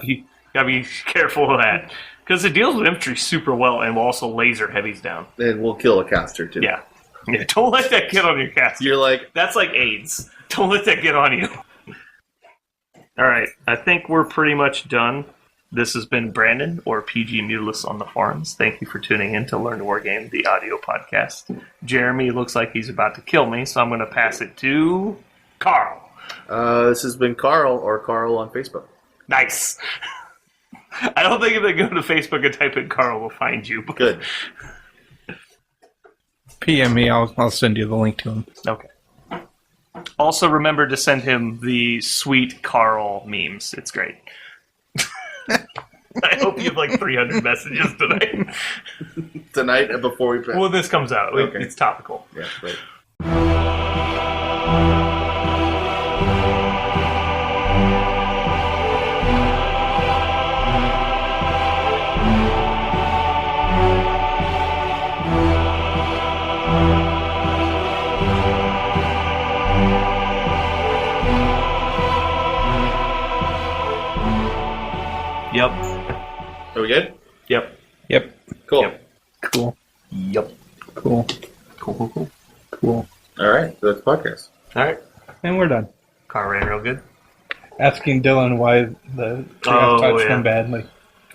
S1: be careful of that. Because it deals with infantry super well, and will also laser heavies down.
S6: And we'll kill a caster, too.
S1: Yeah. Don't let that get on your caster.
S6: You're like...
S1: That's like AIDS. Don't let that get on you. Alright, I think we're pretty much done. This has been Brandon, or PG Mutilus on the forums. Thank you for tuning in to Learn to Wargame, the audio podcast. Jeremy looks like he's about to kill me, so I'm going to pass it to Karl.
S6: This has been Karl, or Karl on Facebook.
S1: Nice. I don't think if they go to Facebook and type in Karl, we'll find you. But...
S6: Good.
S7: PM me, I'll send you the link to him.
S1: Okay. Also, remember to send him the sweet Karl memes. It's great. I hope you have like 300 messages tonight.
S6: Tonight, before we play.
S1: Well, this comes out.
S6: Okay.
S1: It's topical.
S6: Yeah, right.
S1: Yep.
S6: Are we good?
S1: Yep.
S7: Yep.
S6: Cool.
S1: Yep.
S7: Cool.
S1: Yep.
S7: Cool.
S6: All right, so that's the podcast.
S1: All right.
S7: And we're done.
S1: Car ran real good.
S7: Asking Dylan why the
S1: Oh,
S7: touched
S1: yeah.
S7: him badly.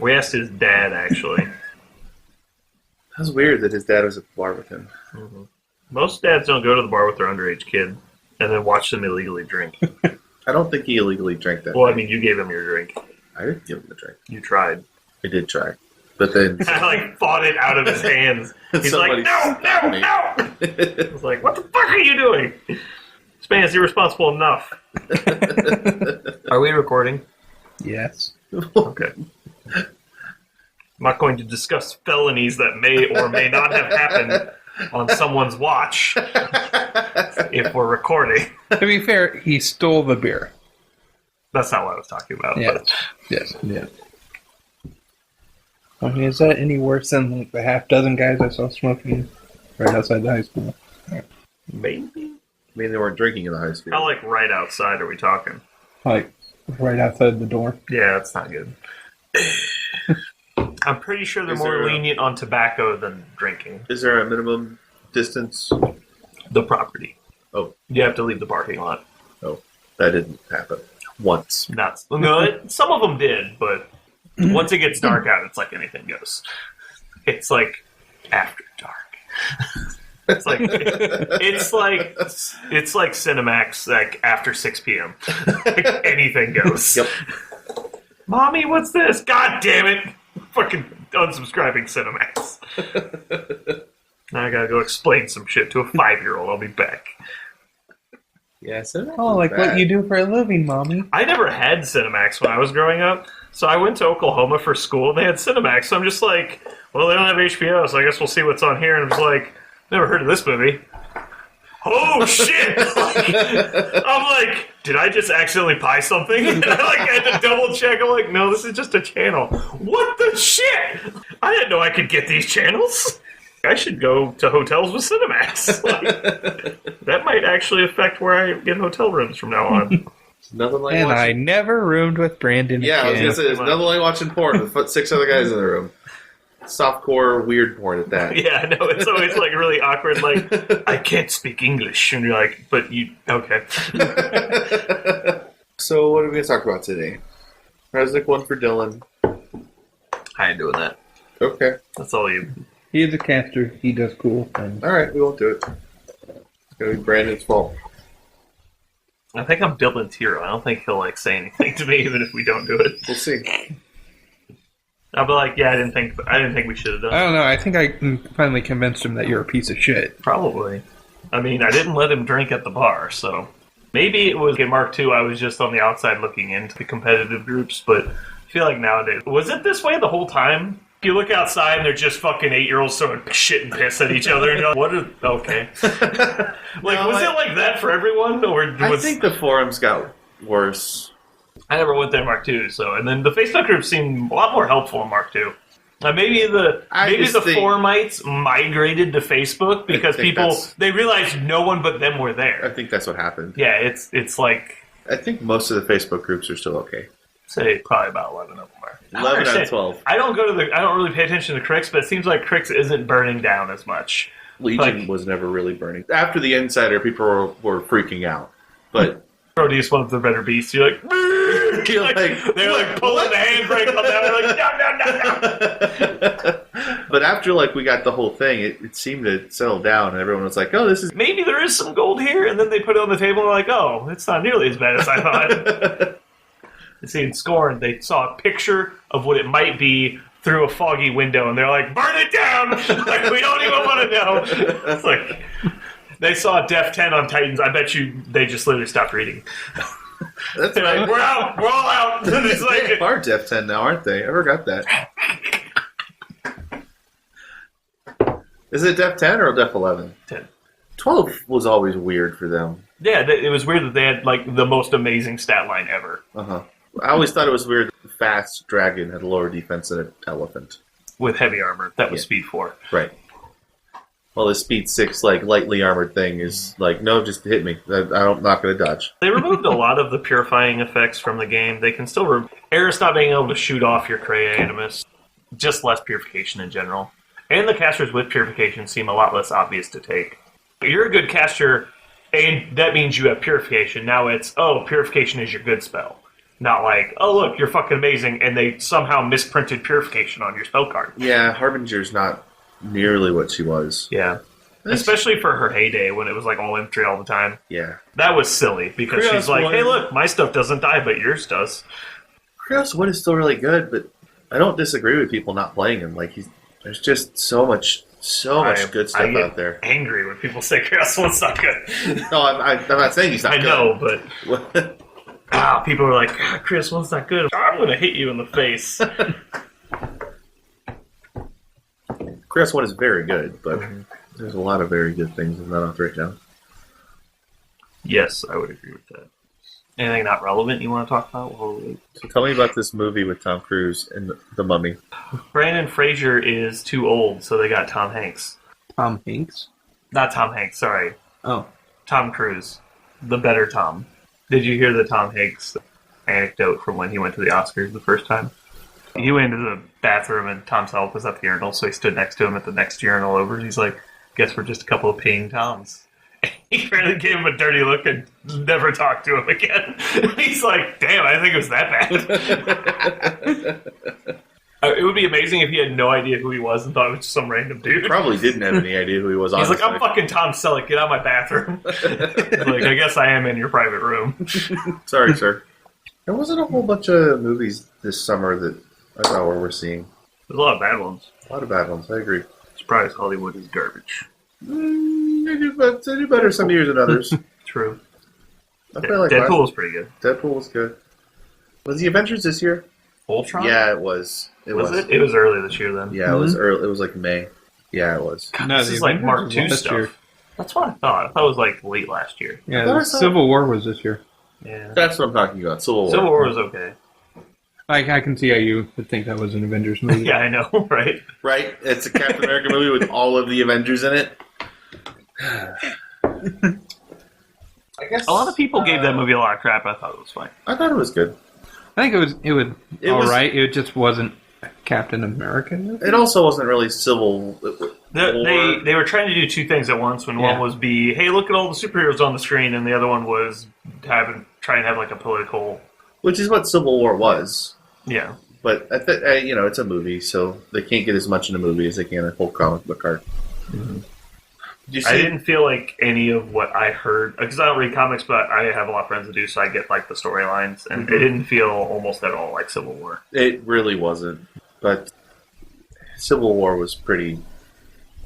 S1: We asked his dad, actually.
S6: That was weird that his dad was at the bar with him.
S1: Mm-hmm. Most dads don't go to the bar with their underage kid and then watch them illegally drink.
S6: I don't think he illegally drank that.
S1: Well, I mean, you gave him your drink.
S6: I didn't give him a drink.
S1: You tried.
S6: I did try. But then...
S1: I fought it out of his hands. He's like,
S6: Somebody
S1: no!
S6: me.
S1: I was like, what the fuck are you doing? This man is irresponsible enough. Are we recording?
S7: Yes.
S1: Okay. I'm not going to discuss felonies that may or may not have happened on someone's watch if we're recording.
S7: To be fair, he stole the beer.
S1: That's not what I was talking about.
S7: Yeah.
S1: But
S7: Yes. Yeah. I mean, is that any worse than like the half dozen guys I saw smoking right outside the high school?
S1: maybe.
S6: I mean, they weren't drinking in the high school.
S1: How, like, right outside are we talking?
S7: Like right outside the door.
S1: Yeah, that's not good. I'm pretty sure they're
S6: Is
S1: more
S6: there a-
S1: lenient on tobacco than drinking.
S6: Is there a minimum distance?
S1: The property.
S6: Oh.
S1: You have to leave the parking lot.
S6: Oh, that didn't happen. Once.
S1: Some of them did, but once it gets dark out, it's like anything goes. It's like after dark. It's like Cinemax, like after 6 p.m. Like anything goes.
S6: Yep.
S1: Mommy, what's this? God damn it! Fucking unsubscribing Cinemax. Now I gotta go explain some shit to a 5-year-old. I'll be back.
S6: Yeah, Cinemax.
S7: Oh, like
S6: bad.
S7: what you do for a living, mommy.
S1: I never had Cinemax when I was growing up, so I went to Oklahoma for school and they had Cinemax. So I'm just like, well, they don't have HBO, so I guess we'll see what's on here. And I was like, never heard of this movie. Oh shit! I'm like, did I just accidentally buy something? And I had to double check. I'm like, no, this is just a channel. What the shit? I didn't know I could get these channels. I should go to hotels with Cinemax. That might actually affect where I get hotel rooms from now on.
S6: Nothing like
S7: And I
S6: watching.
S7: never roomed with Brandon
S6: Yeah, I was
S7: again.
S6: gonna say there's nothing like watching porn with 6 other guys in the room. Softcore weird porn at that.
S1: Yeah, I know. It's always like really awkward. Like, I can't speak English. And you're like, but you, okay.
S6: So what are we gonna talk about today? Resnick one for Dylan.
S1: I ain't doing that.
S6: Okay.
S1: That's all you.
S7: He is a caster. He does cool things.
S6: Alright, we won't do it. It's gonna be Brandon's fault.
S1: I think I'm Dylan's hero. I don't think he'll like say anything to me, even if we don't do it.
S6: We'll see.
S1: I'll be like, yeah, I didn't think we should have done
S7: I
S1: it.
S7: don't know. I think I finally convinced him that you're a piece of shit.
S1: Probably. I mean, I didn't let him drink at the bar, so maybe it was in Mark II. I was just on the outside looking into the competitive groups, but I feel like nowadays, was it this way the whole time? You look outside and they're just fucking 8-year-olds throwing shit and piss at each other, and you're like, what are, okay. Was it like that for everyone? Or was,
S6: I think the forums got worse.
S1: I never went there in Mark II, so, and then the Facebook group seemed a lot more helpful in Mark II. Maybe the forumites migrated to Facebook because people, they realized no one but them were
S6: I
S1: there.
S6: think that's what happened.
S1: Yeah, it's like,
S6: I think most of the Facebook groups are still okay.
S1: say probably about 11 of them are.
S6: 11 out of 12.
S1: I don't really pay attention to Crix, but it seems like Crix isn't burning down as much.
S6: Legion was never really burning. After the Insider, people were freaking out. But
S1: Proteus, one of the better beasts. You're like,
S6: You're like,
S1: they're like pulling the handbrake on that. They're like, no.
S6: But after we got the whole thing, it seemed to settle down, and everyone was like, "Oh, this is."
S1: Maybe there is some gold here, and then they put it on the table and they're like, "Oh, it's not nearly as bad as I thought." You see, in Scorn, they saw a picture of what it might be through a foggy window, and they're like, "Burn it down!" Like, we don't even want to know. It's like they saw Def 10 on Titans. I bet you they just literally stopped reading.
S6: That's
S1: They're like, "We're out. We're all out." And it's
S6: They
S1: like,
S6: are Def 10 now, aren't they? I forgot that. Is it Def 10 or Def 11?
S1: 10.
S6: 12 was always weird for them.
S1: Yeah, it was weird that they had the most amazing stat line ever.
S6: Uh-huh. I always thought it was weird that the fast dragon had lower defense than an elephant.
S1: With heavy armor. That was speed 4.
S6: Right. Well, the speed 6, lightly armored thing is no, just hit me. I'm not going to dodge.
S1: They removed a lot of the purifying effects from the game. They can still Eris not being able to shoot off your Kreia Animus. Just less purification in general. And the casters with purification seem a lot less obvious to take. You're a good caster, and that means you have purification. Now it's, purification is your good spell. Not like, look, you're fucking amazing, and they somehow misprinted purification on your spell card.
S6: Yeah, Harbinger's not nearly what she was.
S1: Yeah. Especially for her heyday when it was all infantry all the time.
S6: Yeah.
S1: That was silly, because
S6: Krios
S1: she's like,
S6: won.
S1: hey look, my stuff doesn't die, but yours does.
S6: Krios Wood is still really good, but I don't disagree with people not playing him. There's just so much good stuff
S1: I get
S6: out there.
S1: Angry when people say Chaos One's not good.
S6: No, I'm not saying he's not
S1: I
S6: good.
S1: know, but people are like, Chris One's not good. I'm going to hit you in the face.
S6: Krios Wood is very good, but there's a lot of very good things I'm not off right now.
S1: Yes, I would agree with that. Anything not relevant you want to talk about?
S6: So tell me about this movie with Tom Cruise and The Mummy.
S1: Brandon Fraser is too old, so they got Tom Hanks.
S2: Tom Hanks?
S1: Not Tom Hanks, sorry.
S2: Oh.
S1: Tom Cruise. The better Tom. Did you hear the Tom Hanks anecdote from when he went to the Oscars the first time? He went into the bathroom and Tom Selleck was at the urinal, so he stood next to him at the next urinal over. He's like, guess we're just a couple of peeing Toms. He really gave him a dirty look and never talked to him again. He's like, damn, I think it was that bad. It would be amazing if he had no idea who he was and thought it was just some random dude.
S6: He probably didn't have any idea who he was.
S1: He's like, I'm fucking Tom Selleck, get out of my bathroom. I guess I am in your private room.
S6: Sorry, sir. There wasn't a whole bunch of movies this summer that I thought we were seeing.
S1: There's a lot of bad ones.
S6: A lot of bad ones, I agree.
S1: Surprised Hollywood is garbage.
S6: They do better some years than others.
S1: True.
S6: I feel like
S1: Deadpool was pretty good.
S6: Deadpool was good. Was the Avengers this year?
S1: Ultron?
S6: Yeah, it was.
S1: Was it? It was early this year then.
S6: Yeah, it was early. It was like May. Yeah, it was.
S7: No,
S1: This
S7: the
S1: is like
S7: Avengers
S1: Mark
S7: was
S1: II
S7: last
S1: stuff.
S7: year.
S1: That's what I thought. I thought it was like late last year.
S7: Yeah,
S6: thought I
S7: the
S6: saw-
S7: Civil War was this year.
S1: Yeah.
S6: That's what I'm talking about. Civil War.
S1: Civil War was okay.
S7: I can see how you would think that was an Avengers movie.
S1: Yeah, I know, right?
S6: Right? It's a Captain America movie with all of the Avengers in it. I guess
S1: A lot of people gave that movie a lot of crap. I thought it was fine.
S6: I thought it was good.
S7: I think it was
S6: It
S7: all
S6: was-
S7: right. It just wasn't a Captain America movie.
S6: It also wasn't really Civil
S1: They were trying to do two things at once. When one
S7: Yeah.
S1: was be, hey, look at all the superheroes on the screen, and the other one was try and have like a political.
S6: which is what Civil War was.
S1: Yeah,
S6: But it's a movie, so they can't get as much in a movie as they can in a whole comic book art.
S1: Mhm.
S6: Did you
S1: I
S6: see?
S1: didn't feel like any of what I heard because I don't read comics, but I have a lot of friends that do, so I get like the storylines, and it didn't feel almost at all like Civil War.
S6: It really wasn't. But Civil War was pretty.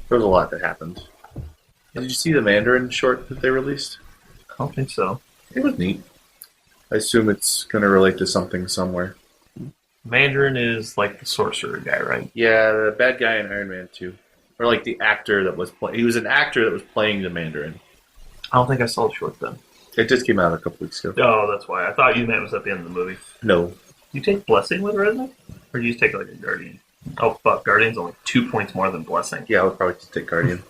S6: There was a lot that happened. Did you see the Mandarin short that they released?
S1: I don't think so.
S6: It was neat. I assume it's going to relate to something somewhere.
S1: Mandarin is like the sorcerer guy, right?
S6: Yeah, the bad guy in Iron Man 2. Or like the actor that was playing. He was an actor that was playing the Mandarin.
S1: I don't think I saw the short then.
S6: It just came out a couple weeks ago.
S1: Oh, that's why. I thought you meant it was at the end of the movie.
S6: No.
S1: You take Blessing with Resnick? Or do you just take like a Guardian? Oh, fuck. Guardian's only 2 points more than Blessing.
S6: Yeah, I would probably just take Guardian.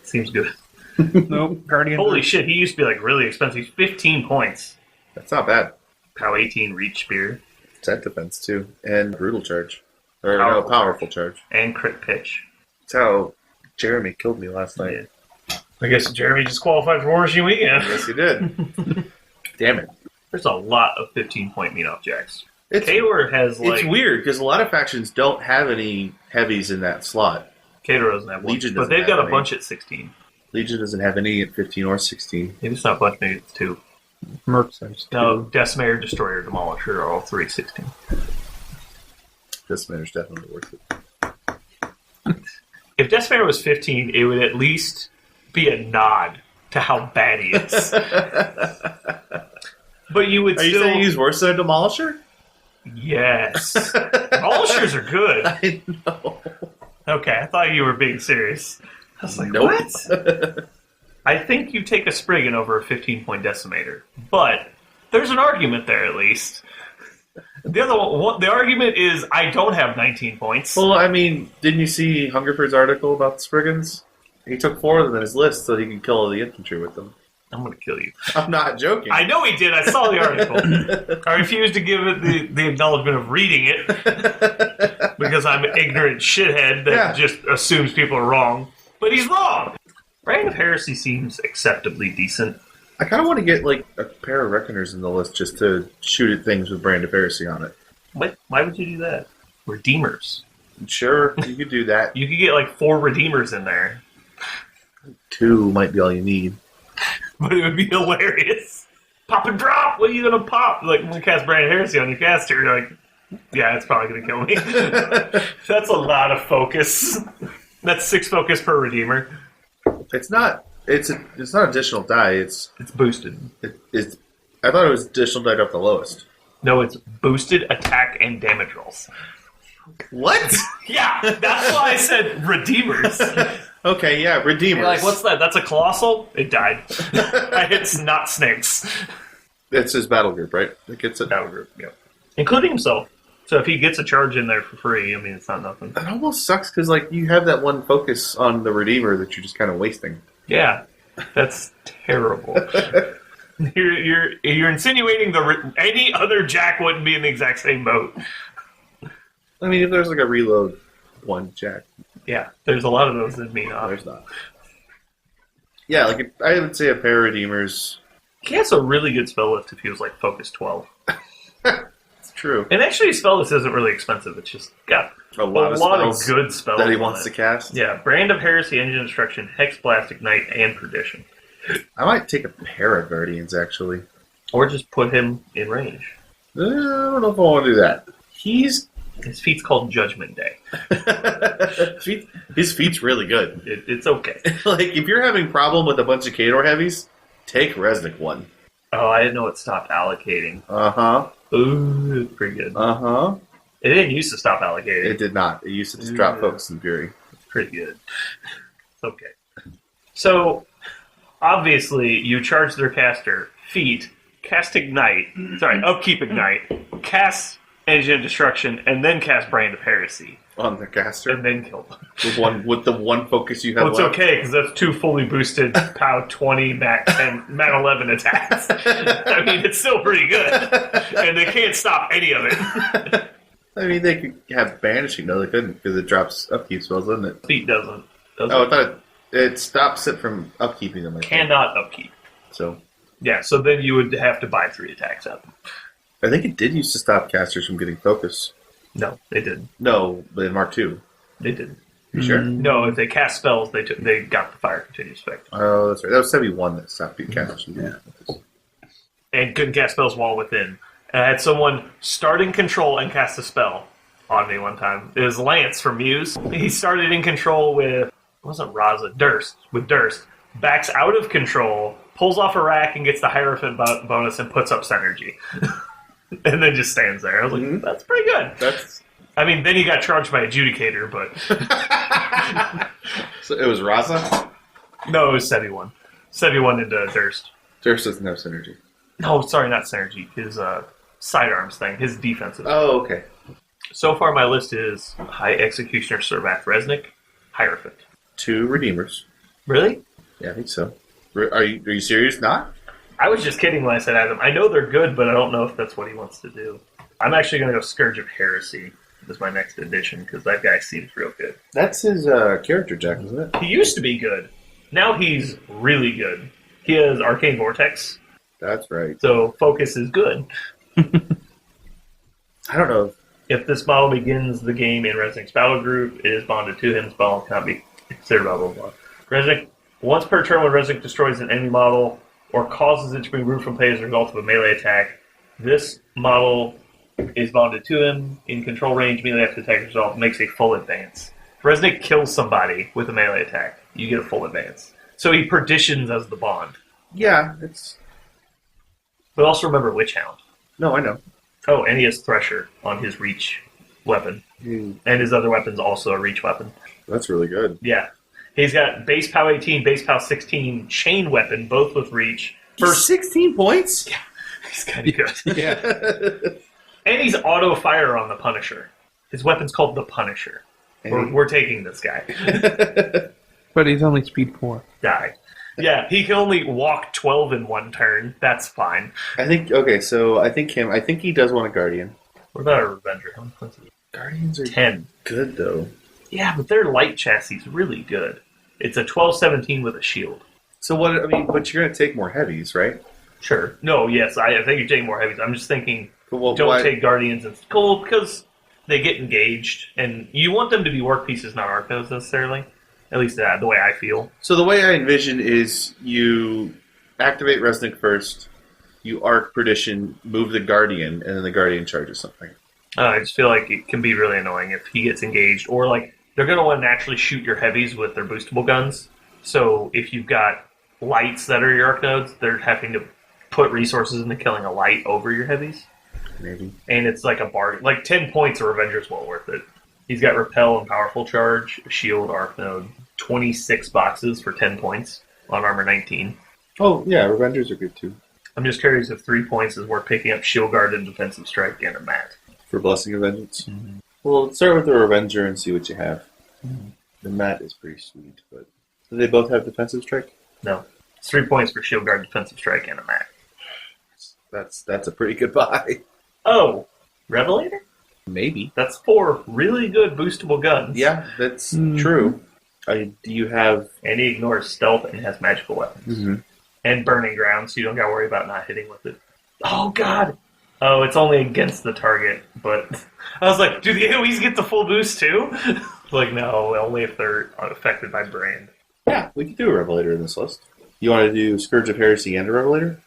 S1: Seems good.
S7: Nope, Guardian.
S1: Holy shit, he used to be like really expensive. 15 points.
S6: That's not bad.
S1: POW 18 reach spear.
S6: Set defense, too. And brutal charge. Or
S1: Powerful
S6: powerful charge.
S1: And crit pitch.
S6: That's how Jeremy killed me last night.
S1: I guess Jeremy just qualified for Warmachine Weekend.
S6: Yes, he did. Damn it.
S1: There's a lot of 15-point meat-off jacks.
S6: It's,
S1: Kador has like...
S6: it's weird, because a lot of factions don't have any heavies in that slot.
S1: Kador doesn't have one.
S6: Legion
S1: but
S6: doesn't
S1: they've
S6: have
S1: got a
S6: any.
S1: bunch at 16.
S6: Legion doesn't have any at 15 or 16.
S1: Maybe it's not a bunch, maybe it's 2.
S7: Mercs has
S1: No, Decimator, Destroyer, Demolisher are all 3 16.
S6: This matter's definitely worth it.
S1: If Decimator was 15, it would at least be a nod to how bad he is. But you would
S6: Are you
S1: still...
S6: saying he's worse than a Demolisher?
S1: Yes. Demolishers are good.
S6: I know.
S1: Okay, I thought you were being serious. I was like,
S6: Nope.
S1: what? I think you take a Spriggan over a 15-point Decimator. But there's an argument there, at least. The other one, the argument is I don't have 19 points.
S6: Well, I mean, didn't you see Hungerford's article about the Spriggans? He took 4 of them in his list so he could kill all the infantry with them.
S1: I'm going to kill you.
S6: I'm not joking.
S1: I know he did. I saw the article. I refuse to give it the acknowledgement of reading it because I'm an ignorant shithead that just assumes people are wrong. But he's wrong. Reign of Heresy seems acceptably decent.
S6: I kind of want to get like a pair of Reckoners in the list just to shoot at things with Brand of Heresy on it.
S1: Why would you do that? Redeemers.
S6: Sure, you could do that.
S1: You could get like 4 Redeemers in there.
S6: 2 might be all you need.
S1: But it would be hilarious. Pop and drop! What are you gonna pop? Like, when you cast Brand of Heresy on your caster, you're like, yeah, it's probably gonna kill me. That's a lot of focus. That's 6 focus per Redeemer.
S6: It's not. It's not additional die. It's
S1: boosted.
S6: It's. I thought it was additional die up the lowest.
S1: No, it's boosted attack and damage rolls.
S6: What?
S1: Yeah, that's why I said Redeemers.
S6: Okay, yeah, Redeemers.
S1: You're like, what's that? That's a Colossal? It died. It's not snakes.
S6: It's his battle group, right? It gets it.
S1: Battle group, yeah. Including himself. So if he gets a charge in there for free, I mean, it's not nothing.
S6: It almost sucks because like you have that one focus on the Redeemer that you're just kind of wasting.
S1: Yeah, that's terrible. You're insinuating any other Jack wouldn't be in the exact same boat.
S6: I mean, if there's like a reload one Jack,
S1: Yeah, there's a lot of those that mean off.
S6: there's not. Yeah, like I would say a pair of Redeemers.
S1: He has a really good spell list if he was like Focus 12.
S6: It's true.
S1: And actually, his spell list isn't really expensive. It's just got
S6: A lot
S1: of
S6: spells
S1: good spells
S6: that he
S1: on
S6: wants
S1: it.
S6: to cast.
S1: Yeah, Brand of Heresy, Engine Destruction, Hex Blast, Ignite, and Perdition.
S6: I might take a pair of Guardians actually.
S1: Or just put him in range.
S6: I don't know if I want to do that.
S1: His feat's called Judgment Day.
S6: His feat's really good.
S1: It's okay.
S6: Like if you're having problem with a bunch of Kador heavies, take Resnick one.
S1: Oh, I didn't know it stopped allocating.
S6: Uh-huh.
S1: Ooh, it's pretty good.
S6: Uh-huh.
S1: It didn't used to stop allocating.
S6: It did not. It used to just drop Focus and Fury.
S1: Pretty good. Okay. So, obviously, you charge their caster, feat, cast Ignite, upkeep Ignite, cast Engine of Destruction, and then cast Brand of Heresy.
S6: On the caster?
S1: And then kill them.
S6: With the one focus you have
S1: Well, it's
S6: left?
S1: okay, because that's 2 fully boosted POW 20, MAC 10, MAC 11 attacks. I mean, it's still pretty good. And they can't stop any of it.
S6: I mean, they could have Banishing. No, they couldn't, because it drops upkeep spells, doesn't it?
S1: Feat doesn't.
S6: Oh, I thought it stops it from upkeeping them.
S1: Cannot upkeep.
S6: So,
S1: yeah, so then you would have to buy 3 attacks up.
S6: I think it did used to stop casters from getting focus.
S1: No, they didn't.
S6: No, but in Mark II.
S1: They didn't.
S6: You sure?
S1: No, if they cast spells, they got the fire continuous effect.
S6: Oh, that's right. That was 71 that stopped being casters from getting focus.
S1: And couldn't cast spells while within. And I had someone start in control and cast a spell on me one time. It was Lance from Muse. He started in control with, it wasn't Raza, Durst. With Durst. Backs out of control, pulls off a rack and gets the Hierophant bonus and puts up Synergy. And then just stands there. I was like, that's pretty good. I mean, then he got charged by Adjudicator, but...
S6: So it was Raza?
S1: No, it was 71. 71 into Durst.
S6: Durst doesn't have Synergy.
S1: No, sorry, not Synergy. His sidearms thing. His defensive.
S6: Oh, okay.
S1: So far, my list is High Executioner, Servath, Resnick, Hierophant.
S6: 2 Redeemers.
S1: Really?
S6: Yeah, I think so. Are you serious? Not?
S1: I was just kidding when I said Adam. I know they're good, but I don't know if that's what he wants to do. I'm actually going to go Scourge of Heresy as my next addition, because that guy seems real good.
S6: That's his character, Jack, isn't it?
S1: He used to be good. Now he's really good. He has Arcane Vortex.
S6: That's right.
S1: So Focus is good.
S6: I don't know.
S1: If this model begins the game in Resnick's battle group, it is bonded to him. This model cannot be considered blah, blah, blah. Resnick, once per turn when Resnick destroys an enemy model or causes it to be removed from play as a result of a melee attack, this model is bonded to him in control range. Melee after attack result makes a full advance. If Resnick kills somebody with a melee attack, you get a full advance. So he partitions as the bond.
S6: Yeah, it's...
S1: But also remember Witch Hound.
S6: No, I know.
S1: Oh, and he has Thresher on his reach weapon. And his other weapon's also a reach weapon.
S6: That's really good.
S1: Yeah. He's got base POW 18, base POW 16, chain weapon, both with reach.
S6: For 16 points?
S1: Yeah, he's kind of good.
S6: Yeah.
S1: And he's auto fire on the Punisher. His weapon's called the Punisher. We're taking this guy.
S7: But he's only speed 4.
S1: Die. Yeah, he can only walk 12 in one turn. That's fine.
S6: I think he does want a Guardian.
S1: What about a Revenger? How many points is it?
S6: Guardians are
S1: 10.
S6: good, though.
S1: Yeah, but their light chassis really good. It's a 12-17 with a shield.
S6: So but you're going to take more heavies, right?
S1: Sure. No, yes, I think you're taking more heavies. I'm just thinking,
S6: Well,
S1: don't take Guardians and cool, because they get engaged, and you want them to be work pieces, not arc nodes necessarily. At least the way I feel.
S6: So the way I envision is you activate Resnick first, you arc Perdition, move the Guardian, and then the Guardian charges something.
S1: I just feel like it can be really annoying if he gets engaged, or like they're going to want to naturally shoot your heavies with their boostable guns. So if you've got lights that are your arc nodes, they're having to put resources into killing a light over your heavies.
S6: Maybe.
S1: And it's like a bargain. Like 10 points of Revenger's well worth it. He's got Repel and Powerful Charge, Shield, Arc Node, 26 boxes for 10 points on Armor 19.
S6: Oh, yeah, Revengers are good too.
S1: I'm just curious if 3 points is worth picking up Shield Guard and Defensive Strike and a mat.
S6: For Blessing of Vengeance? Mm-hmm. Well, let's start with the Revenger and see what you have. Mm-hmm. The mat is pretty sweet, but... Do they both have Defensive Strike?
S1: No. It's 3 points for Shield Guard, Defensive Strike, and a mat.
S6: That's a pretty good buy.
S1: Oh, Revelator?
S6: Maybe.
S1: That's 4 really good boostable guns.
S6: Yeah, that's true. Do you have...
S1: And he ignores stealth and has magical weapons.
S6: Mm-hmm.
S1: And Burning Ground, so you don't gotta worry about not hitting with it. Oh, God! Oh, it's only against the target, but... I was like, do the AoEs get the full boost, too? Like, no, only if they're affected by Brand.
S6: Yeah, we could do a Revelator in this list. You want to do Scourge of Heresy and a Revelator?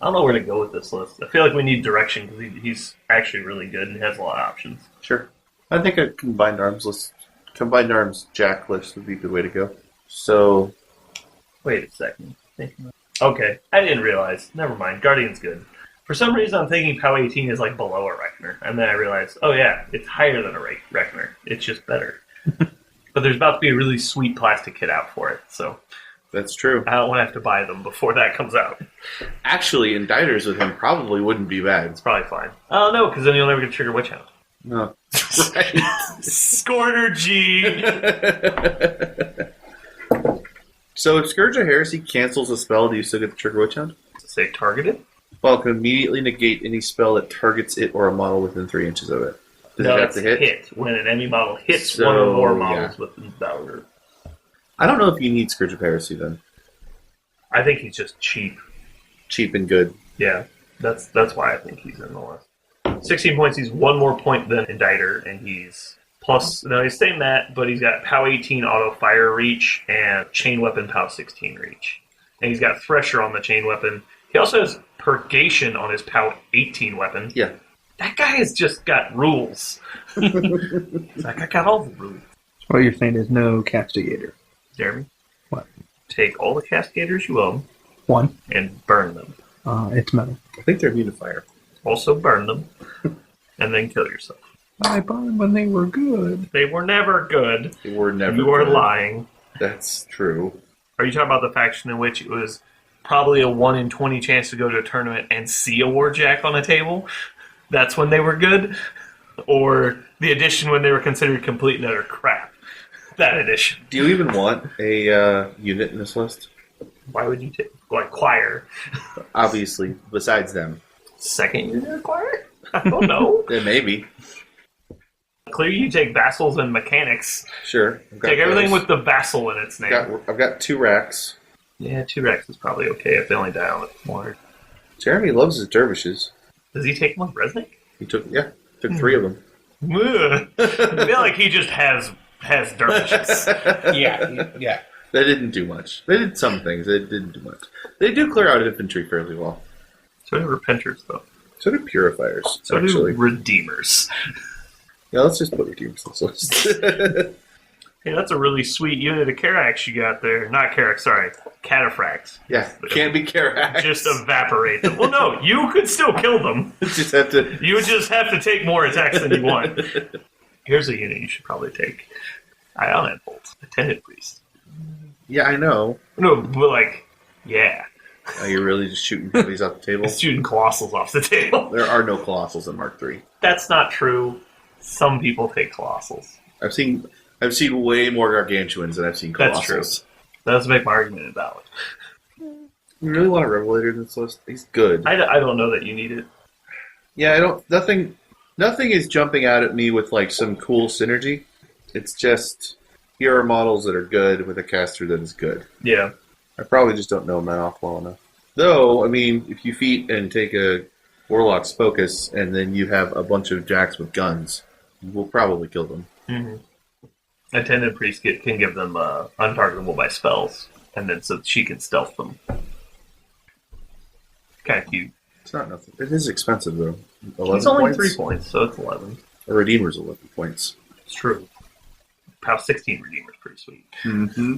S1: I don't know where to go with this list. I feel like we need direction, because he's actually really good and has a lot of options.
S6: Sure. I think a Combined Arms Jack list would be a good way to go. So...
S1: Wait a second. Okay, I didn't realize. Never mind. Guardian's good. For some reason, I'm thinking POW 18 is like below a Reckoner, and then I realized, oh yeah, it's higher than a Reckoner. It's just better. But there's about to be a really sweet plastic kit out for it, so
S6: That's true.
S1: I don't want to have to buy them before that comes out.
S6: Actually, inditers with him probably wouldn't be bad.
S1: It's probably fine. Oh no, because then you'll never get to trigger Witch Hound.
S6: No. Right.
S1: Scorner G!
S6: So if Scourge of Heresy cancels a spell, do you still get the trigger Witch Hound?
S1: Say targeted?
S6: Well, it can immediately negate any spell that targets it or a model within 3 inches of it. Does
S1: No,
S6: it have
S1: it's
S6: to hit?
S1: when an enemy model hits
S6: So,
S1: one or more models with the battle group.
S6: I don't know if you need Scourge of Heresy then.
S1: I think he's just cheap.
S6: Cheap and good.
S1: Yeah, that's why I think he's in the list. 16 points, he's one more point than Inditer, and he's plus, no, he's saying that, but he's got POW 18 auto fire reach and chain weapon POW 16 reach. And he's got Thresher on the chain weapon. He also has Purgation on his POW 18 weapon.
S6: Yeah.
S1: That guy has just got rules. That guy got all the rules.
S7: What you're saying is no castigator.
S1: Jeremy?
S7: What?
S1: Take all the Cascaders you own
S7: One.
S1: and burn them.
S7: It's metal.
S6: I think they're immune to fire.
S1: Also burn them. And then kill yourself.
S7: I bought them when they were good.
S1: They were never good.
S6: They were never
S1: You are
S6: good.
S1: lying.
S6: That's true.
S1: Are you talking about the faction in which it was probably a 1 in 20 chance to go to a tournament and see a Warjack on a table? That's when they were good? Or the edition when they were considered complete and utter crap? That edition.
S6: Do you even want a unit in this list?
S1: Why would you take, like, choir?
S6: Obviously, besides them.
S1: Second unit choir? I don't know.
S6: Then maybe.
S1: Clearly you take vassals and mechanics.
S6: Sure. I've got
S1: Take everything
S6: those.
S1: with the vassal in its name.
S6: I've got 2 racks.
S1: Yeah, 2 Rex is probably okay if they only die on it more.
S6: Jeremy loves his dervishes.
S1: Does he take them with Resnick?
S6: He took 3 of them.
S1: Ugh. I feel like he just has dervishes.
S7: Yeah.
S6: They didn't do much. They did some things. They didn't do much. They do clear out infantry fairly well.
S1: So do Repenters, though.
S6: So do Purifiers,
S1: So
S6: actually.
S1: do Redeemers.
S6: Yeah, let's just put Redeemers on this list.
S1: Hey, that's a really sweet unit of Carax you got there. Not Carax, sorry. Cataphracts.
S6: Yeah, can't be Karax.
S1: Just evaporate them. Well, no, you could still kill them.
S6: Just have to...
S1: You would just have to take more attacks than you want. Here's a unit you should probably take. Ion Bolt. Attendant Priest.
S6: Yeah, I know.
S1: No, but like, yeah.
S6: Are you really just shooting heavies off the table?
S1: Shooting Colossals off the table.
S6: There are no Colossals in Mark III.
S1: That's not true. Some people take Colossals.
S6: I've seen way more Gargantuans than I've seen Colossals.
S1: That's true. That doesn't make my argument invalid.
S6: You really want a Revelator in this list? He's good.
S1: I don't know that you need it.
S6: Yeah, I don't... Nothing is jumping out at me with, like, some cool synergy. It's just... Here are models that are good with a caster that is good.
S1: Yeah.
S6: I probably just don't know them off well enough. Though, I mean, if you feat and take a Warlock's Focus and then you have a bunch of Jacks with guns, you will probably kill them.
S1: Mm-hmm. Attendant Priest can give them untargetable by spells, and then so she can stealth them. Kind of cute.
S6: It's not nothing. It is expensive, though. 11
S1: It's only
S6: points?
S1: 3 points, so it's 11.
S6: A Redeemer's 11 points.
S1: It's true. POW 16 Redeemer's pretty sweet.
S6: Mm-hmm.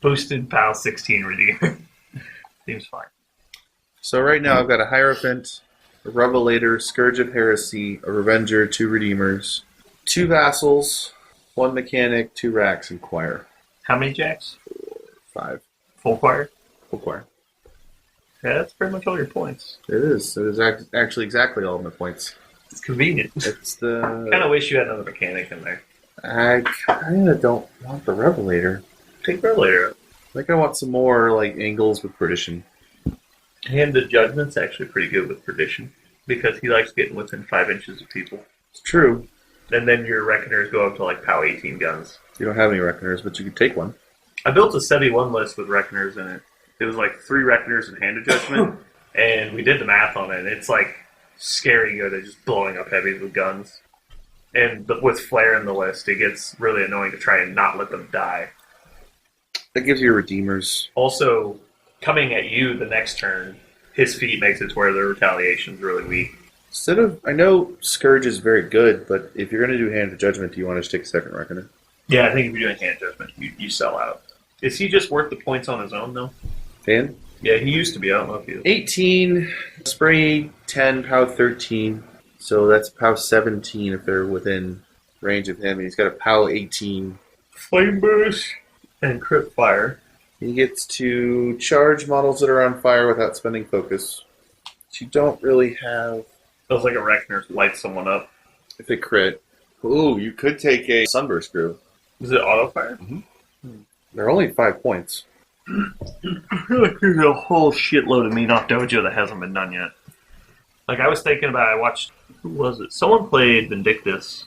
S1: Boosted POW 16 Redeemer. Seems fine.
S6: So right now I've got a Hierophant, a Revelator, Scourge of Heresy, a Revenger, 2 Redeemers, 2 Vassals, 1 Mechanic, 2 Racks, and Choir.
S1: How many jacks?
S6: 5.
S1: Full choir?
S6: Full Choir.
S1: Yeah, that's pretty much all your points.
S6: It is. It is actually exactly all of my points.
S1: It's convenient.
S6: It's the...
S1: Kind of wish you had another mechanic in there.
S6: I kind of don't want the Revelator.
S1: Take Revelator up.
S6: I think I want some more, like, angles with Perdition.
S1: And the Judgment's actually pretty good with Perdition, because he likes getting within 5 inches of people.
S6: It's true.
S1: And then your Reckoners go up to like POW 18 guns.
S6: You don't have any Reckoners, but you can take one.
S1: I built a 71 list with Reckoners in it. It was like 3 Reckoners and Hand of Judgment, and we did the math on it. And it's like scary good at just blowing up heavies with guns. And with Flare in the list, it gets really annoying to try and not let them die.
S6: That gives you Redeemers.
S1: Also, coming at you the next turn, his feat makes it to where the retaliation's really weak.
S6: Instead of... I know Scourge is very good, but if you're going to do Hand of Judgment, do you want to just take a second Reckoner?
S1: Yeah, I think if you're doing Hand Judgment, you sell out. Is he just worth the points on his own, though?
S6: Dan?
S1: Yeah, he used to be. I don't know if he is.
S6: 18, spray 10, POW 13. So that's POW 17 if they're within range of him. And he's got a POW 18.
S1: Flame Burst and Crit Fire.
S6: He gets to charge models that are on fire without spending focus. But you don't really have...
S1: Feels like a Rechner lights someone up.
S6: If it crit. Ooh, you could take a Sunburst Crew.
S1: Is it auto fire?
S6: They're only 5 points.
S1: I feel like there's a whole shitload of meat off dojo that hasn't been done yet. Like, I was thinking about, I watched, who was it? Someone played Vindictus.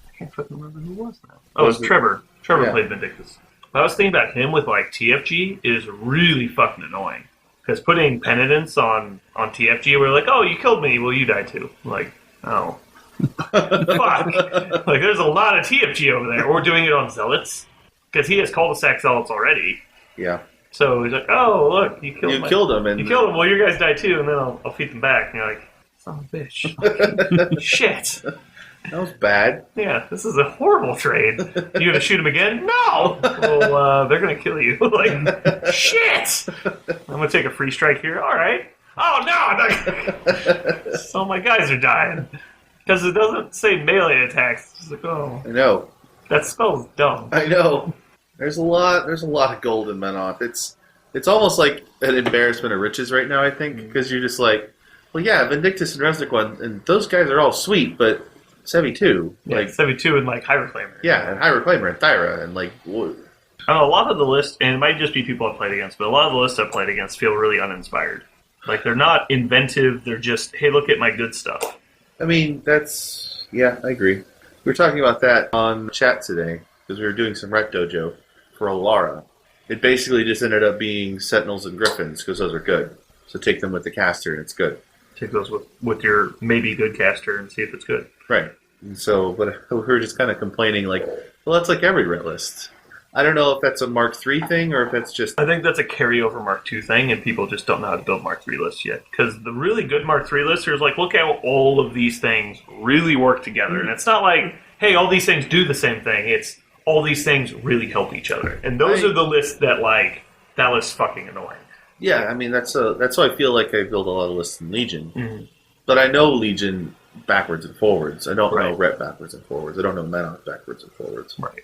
S1: I can't fucking remember who it was now. Oh, it was Trevor. Trevor played Vindictus. But I was thinking about him with, like, TFG is really fucking annoying. Because putting Penitence on TFG, we're like, oh, you killed me, well, you die too. Like, oh. Fuck. Like, there's a lot of TFG over there. Or doing it on Zealots. Because he has cul-de-sac Zealots already.
S6: Yeah.
S1: So he's like, oh, look, you killed him.
S6: You killed him. And
S1: you killed him. Well, your guys die too, and then I'll feed them back. And you're like, son of a bitch. Shit.
S6: That was bad.
S1: Yeah, this is a horrible trade. You gonna shoot him again? No! Well, they're gonna kill you. Like, shit! I'm gonna take a free strike here. Alright. Oh, no! I'm not... So my guys are dying. Because it doesn't say melee attacks. It's like, oh.
S6: I know.
S1: That spell's dumb.
S6: I know. There's a lot of gold in Menoth. It's almost like an embarrassment of riches right now, I think, because you're just like, well, yeah, Vindictus and Resnick one, and those guys are all sweet, but Sevi 2.
S1: Yeah,
S6: like
S1: Sevi 2 and, like, High Reclaimer.
S6: Yeah, and High Reclaimer and Thyra, and, like... Whoa.
S1: I don't know, a lot of the list, and it might just be people I've played against, but a lot of the lists I've played against feel really uninspired. Like, they're not inventive, they're just, hey, look at my good stuff.
S6: I mean, that's... Yeah, I agree. We were talking about that on chat today, because we were doing some Ret Dojo for Alara. It basically just ended up being Sentinels and Griffins, because those are good. So take them with the caster, and it's good.
S1: Take those with your maybe good caster and see if it's good.
S6: Right. And so, but we were just kind of complaining, like, well, that's like every Ret list. I don't know if that's a Mark III thing, or if it's just...
S1: I think that's a carryover Mark II thing, and people just don't know how to build Mark III lists yet. Because the really good Mark III lists are like, look how all of these things really work together. And it's not like, hey, all these things do the same thing. It's all these things really help each other. And those are the lists that, like, that list's fucking annoying.
S6: Yeah, I mean, that's why I feel like I build a lot of lists in Legion.
S1: Mm-hmm.
S6: But I know Legion backwards and forwards. I don't know Ret backwards and forwards. I don't know Menoth backwards and forwards.
S1: Right.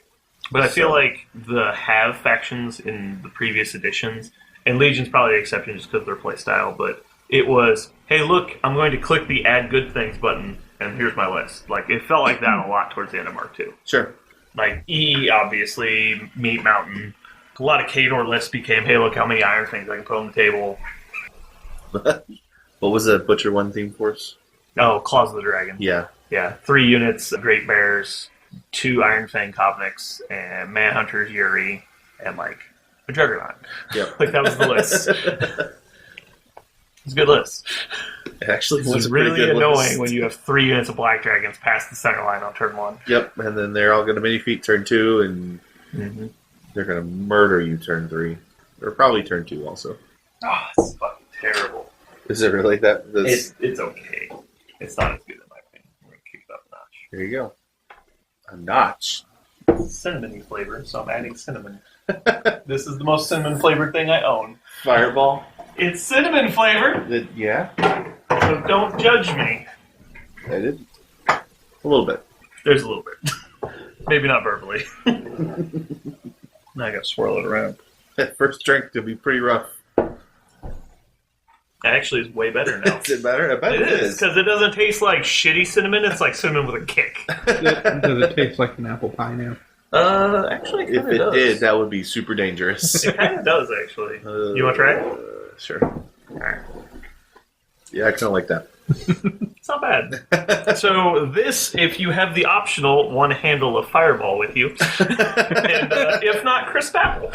S1: But I feel like the Have factions in the previous editions, and Legion's probably the exception just because of their playstyle, but it was, hey, look, I'm going to click the Add Good Things button, and here's my list. Like, it felt like that a lot towards the end of Mark II.
S6: Sure.
S1: Like, E, obviously, Meat Mountain. A lot of Khador lists became, hey, look how many Iron Things I can put on the table.
S6: What was that Butcher 1 theme force?
S1: Oh, Claws of the Dragon.
S6: Yeah.
S1: Yeah, 3 units, Great Bears, 2 Iron Fang Kovniks, and Manhunters, Yuri, and, like, a Juggernaut.
S6: Yep.
S1: Like, that was the list. It's a good list.
S6: It actually was
S1: It's
S6: a pretty
S1: really
S6: good
S1: annoying
S6: list.
S1: when you have 3 units of Black Dragons past the center line on turn 1.
S6: Yep, and then they're all going to mini-feat turn 2, and they're going to murder you turn 3. Or probably turn 2 also.
S1: Oh, it's fucking terrible.
S6: Is it really that?
S1: It's okay. It's not as good in my opinion. We're going to kick it up a notch.
S6: There you go. A notch.
S1: Cinnamon-y flavor, so I'm adding cinnamon. This is the most cinnamon-flavored thing I own.
S6: Fireball?
S1: It's cinnamon flavored!
S6: Yeah?
S1: So don't judge me.
S6: I did. A little bit.
S1: There's a little bit. Maybe not verbally. Now I gotta swirl it around.
S6: That first drink could be pretty rough.
S1: Actually, it's way better now.
S6: Is it better? I bet it is.
S1: Because it doesn't taste like shitty cinnamon, it's like cinnamon with a kick.
S7: Does it taste like an apple pie now?
S1: Actually, it
S6: If
S1: kind
S6: it
S1: of does.
S6: did, that would be super dangerous.
S1: It kind of does, actually. You want to try it?
S6: Sure.
S1: Alright.
S6: Yeah, I kind of like that.
S1: It's not bad. So this, if you have the optional one handle of Fireball with you, and if not, crisp apple.